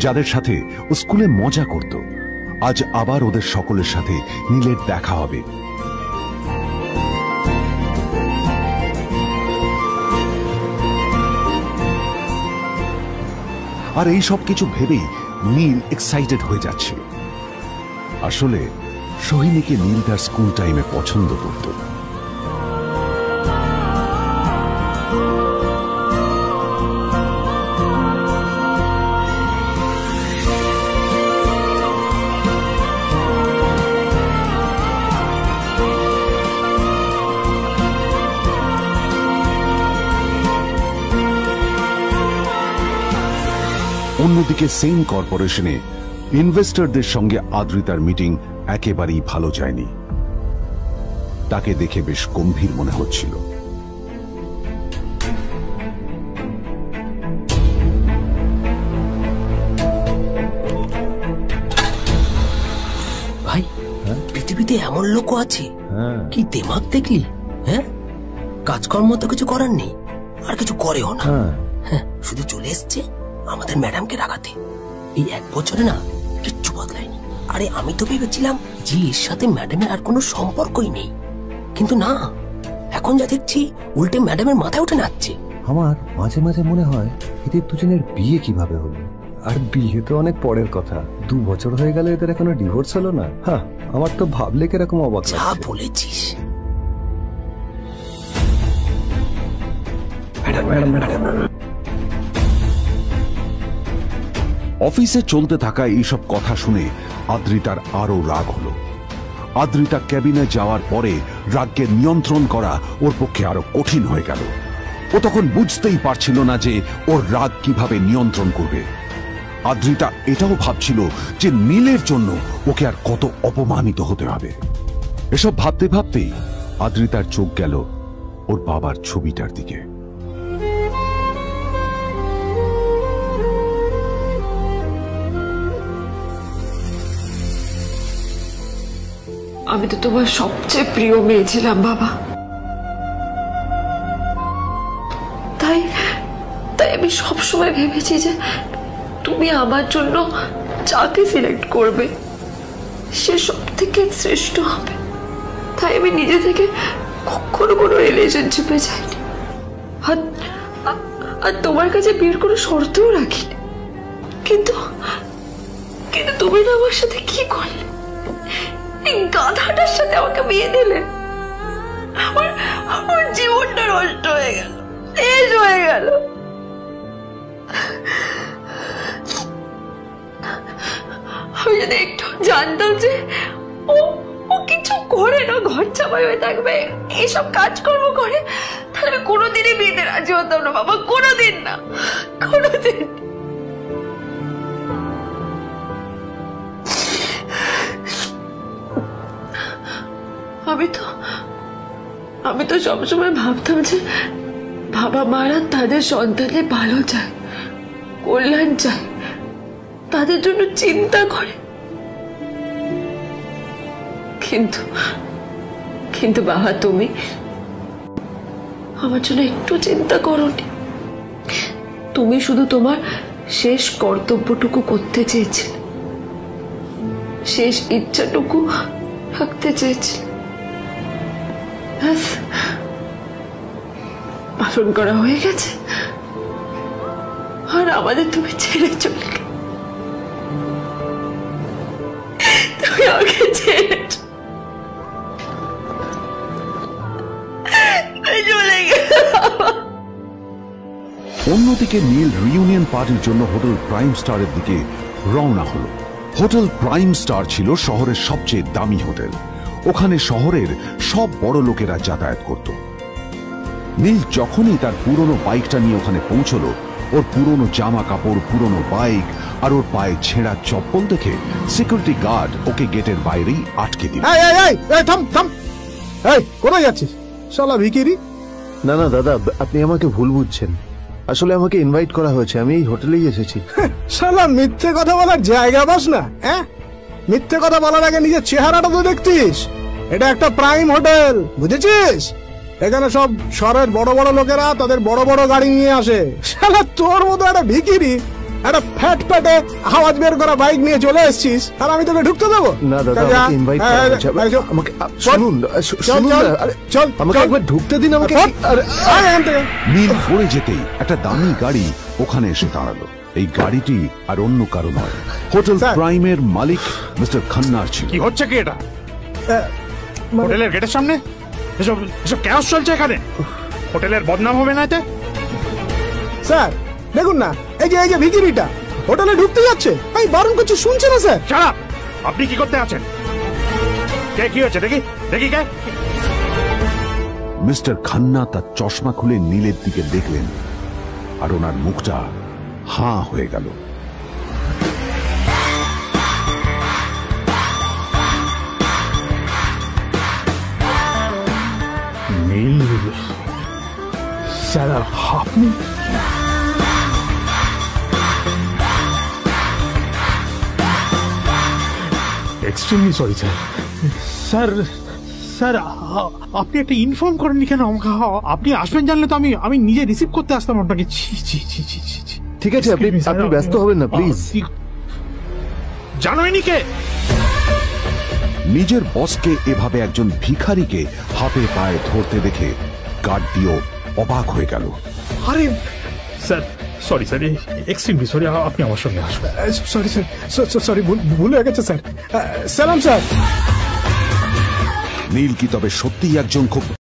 যাদের সাথে ও স্কুলে মজা করত। আজ আবার ওদের সকলের সাথে নীলের দেখা হবে। আর এই সব কিছু ভেবেই নীল এক্সাইটেড হয়ে যাচ্ছে। আসলে সোহিনীকে নীল তার স্কুল টাইমে পছন্দ করত। অন্যদিকে সেম কর্পোরেশনে ইনভেস্টরদের সঙ্গে আদ্রিতার মিটিং একেবারেই ভালো যায়নি। তাকে দেখে বেশ গম্ভীর মনে হচ্ছিল। ভাই, পৃথিবীতে এমন লোক আছে, কি দেমাগ দেখলি? হ্যাঁ, কাজকর্ম তো কিছু করার নেই, আর কিছু করেও না। হ্যাঁ, শুধু চলে এসছে আমাদের ম্যাডামকে রাখাতে। এই 1 বছরে না কিচ্ছু বদলায়নি। আরে আমি তো ভেবেছিলাম যে এর সাথে ম্যাডামের আর কোনো সম্পর্কই নেই, কিন্তু না, এখন যা দেখছি উল্টে ম্যাডামের মাথায় উঠে নাচছে। আমার মাঝে মাঝে মনে হয় এদের দুজনের বিয়ে কিভাবে হলো। আর বিয়ে তো অনেক পরের কথা, 2 বছর হয়ে গেল এদের এখনো ডিভোর্স হলো না। হ্যাঁ, আমার তো ভাবলে কিরকম অবাক লাগছে। যা বলেছিস। অফিসে চলতে থাকা এইসব কথা শুনে আদ্রিতার আরো রাগ হলো। আদ্রিতা ক্যাবিনে যাওয়ার পরে রাগকে নিয়ন্ত্রণ করা ওর পক্ষে আরো কঠিন হয়ে গেল। ও তখন বুঝতেই পারছিল না যে ওর রাগ কিভাবে নিয়ন্ত্রণ করবে। আদ্রিতা এটাও ভাবছিল যে নীলের জন্য ওকে আর কত অপমানিত হতে হবে। এসব ভাবতে ভাবতেই আদ্রিতার চোখ গেল ওর বাবার ছবিটার দিকে। আমি তো তোমার সবচেয়ে প্রিয় মেয়ে ছিলাম বাবা, তাই আমি সবসময় ভেবেছি যে তুমি আমার জন্য যাকে সিলেক্ট করবে সে সব থেকে শ্রেষ্ঠ হবে। তাই আমি নিজে থেকে কখনো কোনো রিলেশনশিপে যাইনি, আর তোমার কাছে বিয়ের কোনো শর্তও রাখিনি। কিন্তু তুমি না আমার সাথে কি করলে? এই গাধাটার সাথে আমাকে বিয়ে দিলে। আমার জীবনটা নষ্ট হয়ে গেল, শেষ হয়ে গেল। আমি যদি একটু জানতাম যে ও কিছু করে না, ঘর চাপাই হয়ে থাকবে, এইসব কাজকর্ম করে, তাহলে আমি কোনোদিনই বিয়েতে রাজি হতাম না বাবা, কোনোদিন না, কোনোদিন। আমি তো সবসময় ভাবতাম যে বাবা মারা তাদের সন্তানের ভালো চায়, কল্যাণ চায়, তাদের জন্য চিন্তা করে। কিন্তু বাবা, তুমি আমার জন্য একটু চিন্তা করোনি। তুমি শুধু তোমার শেষ কর্তব্যটুকু করতে চেয়েছিলে, শেষ ইচ্ছাটুকু রাখতে চেয়েছিলে, পালন করা হয়ে গেছে, আর আমাদের তুমি ছেড়ে চলে গেলে। তুমি আমাকে ছেড়ে চলে গেলে। অন্যদিকে নীল রিইউনিয়ন পার্টির জন্য হোটেল প্রাইম স্টারের দিকে রওনা হলো। হোটেল প্রাইম স্টার ছিল শহরের সবচেয়ে দামি হোটেল। ওখানে শহরের সব বড় লোকেরা যাতায়াত করত। নীল যখনই তার পুরনো বাইকটা নিয়ে ওখানে পৌঁছলো, ওর পুরনো জামা কাপড়, পুরনো বাইক আর ওর পায়ে ছেঁড়া চপ্পল দেখে সিকিউরিটি গার্ড ওকে গেটের বাইরেই আটকে দিল। কোথায় যাচ্ছিস শালা ভিখিরি? না না দাদা, আপনি আমাকে ভুল বুঝছেন। আসলে আমাকে ইনভাইট করা হয়েছে, আমি এই হোটেলেই এসেছি। শালা মিথ্যে কথা বলার জায়গা পাস না? মিথ্যে কথা বলার আগে নিজের চেহারাটা তো দেখতিস। এটা একটা প্রাইম হোটেল, বুঝেছিস? এখানে সব শহরের বড় বড় লোকেরা তাদের বড় বড় গাড়ি নিয়ে আসে। শালা তোর মতো একটা ভিখিরি একটা ফ্যাট প্যাটে আওয়াজ বের করা বাইক নিয়ে চলে এসেছিস, আর আমি তোকে ঢুকতে দেবো না? দাদা আমাকে ইনভাইট করা হয়েছে, আমাকে শুনুন চল আমাকে একবার ঢুকতে দিন আমাকে। নীল পড়ে যেতেই একটা দামি গাড়ি ওখানে এসে দাঁড়ালো। এই গাড়িটি আর অন্য কারো নয়, হোটেল প্রাইমের মালিক মিস্টার খান্নার ছিল। কি হচ্ছে কি এটা? হোটেলের গেটের সামনে এসব এসব ক্যাশ চলছে এখানে? হোটেলের বদনাম হবে না এতে? স্যার দেখুন না, এই যে ভিখিরিটা হোটেলে ঢুকতে যাচ্ছে, আমি বারণ করছি, শুনছে না স্যার? Shut up! আপনি কি করতে আছেন? কে কি হচ্ছে দেখি দেখি কে? মিস্টার খান্না তার চশমা খুলে নীলের দিকে দেখলেন, আর ওনার মুখটা হাঁ হয়ে গেল। নীল স্যার, আপনি? Extremely sorry sir. Sir sir আপনি একটা ইনফর্ম করেননি কেন আমাকে? আপনি আসবেন জানলে তো আমি নিজে রিসিভ করতে আসতাম আপনাকে। ঠিক আছে, আপনি ব্যস্ত হবেন না প্লিজ। জানোইনি কে? নিজের বসকে এভাবে একজন ভিখারিকে হাতে পায়ে ধরতে দেখে গার্ডটিও অবাক হয়ে গেল। আরে sir, sorry sir, extremely sorry, আপনি আমার সঙ্গে আসবেন। সরি স্যার, সরি, ভুল হয়ে গেছে স্যার। সালাম স্যার। নীল কি তবে সত্যিই একজন খুব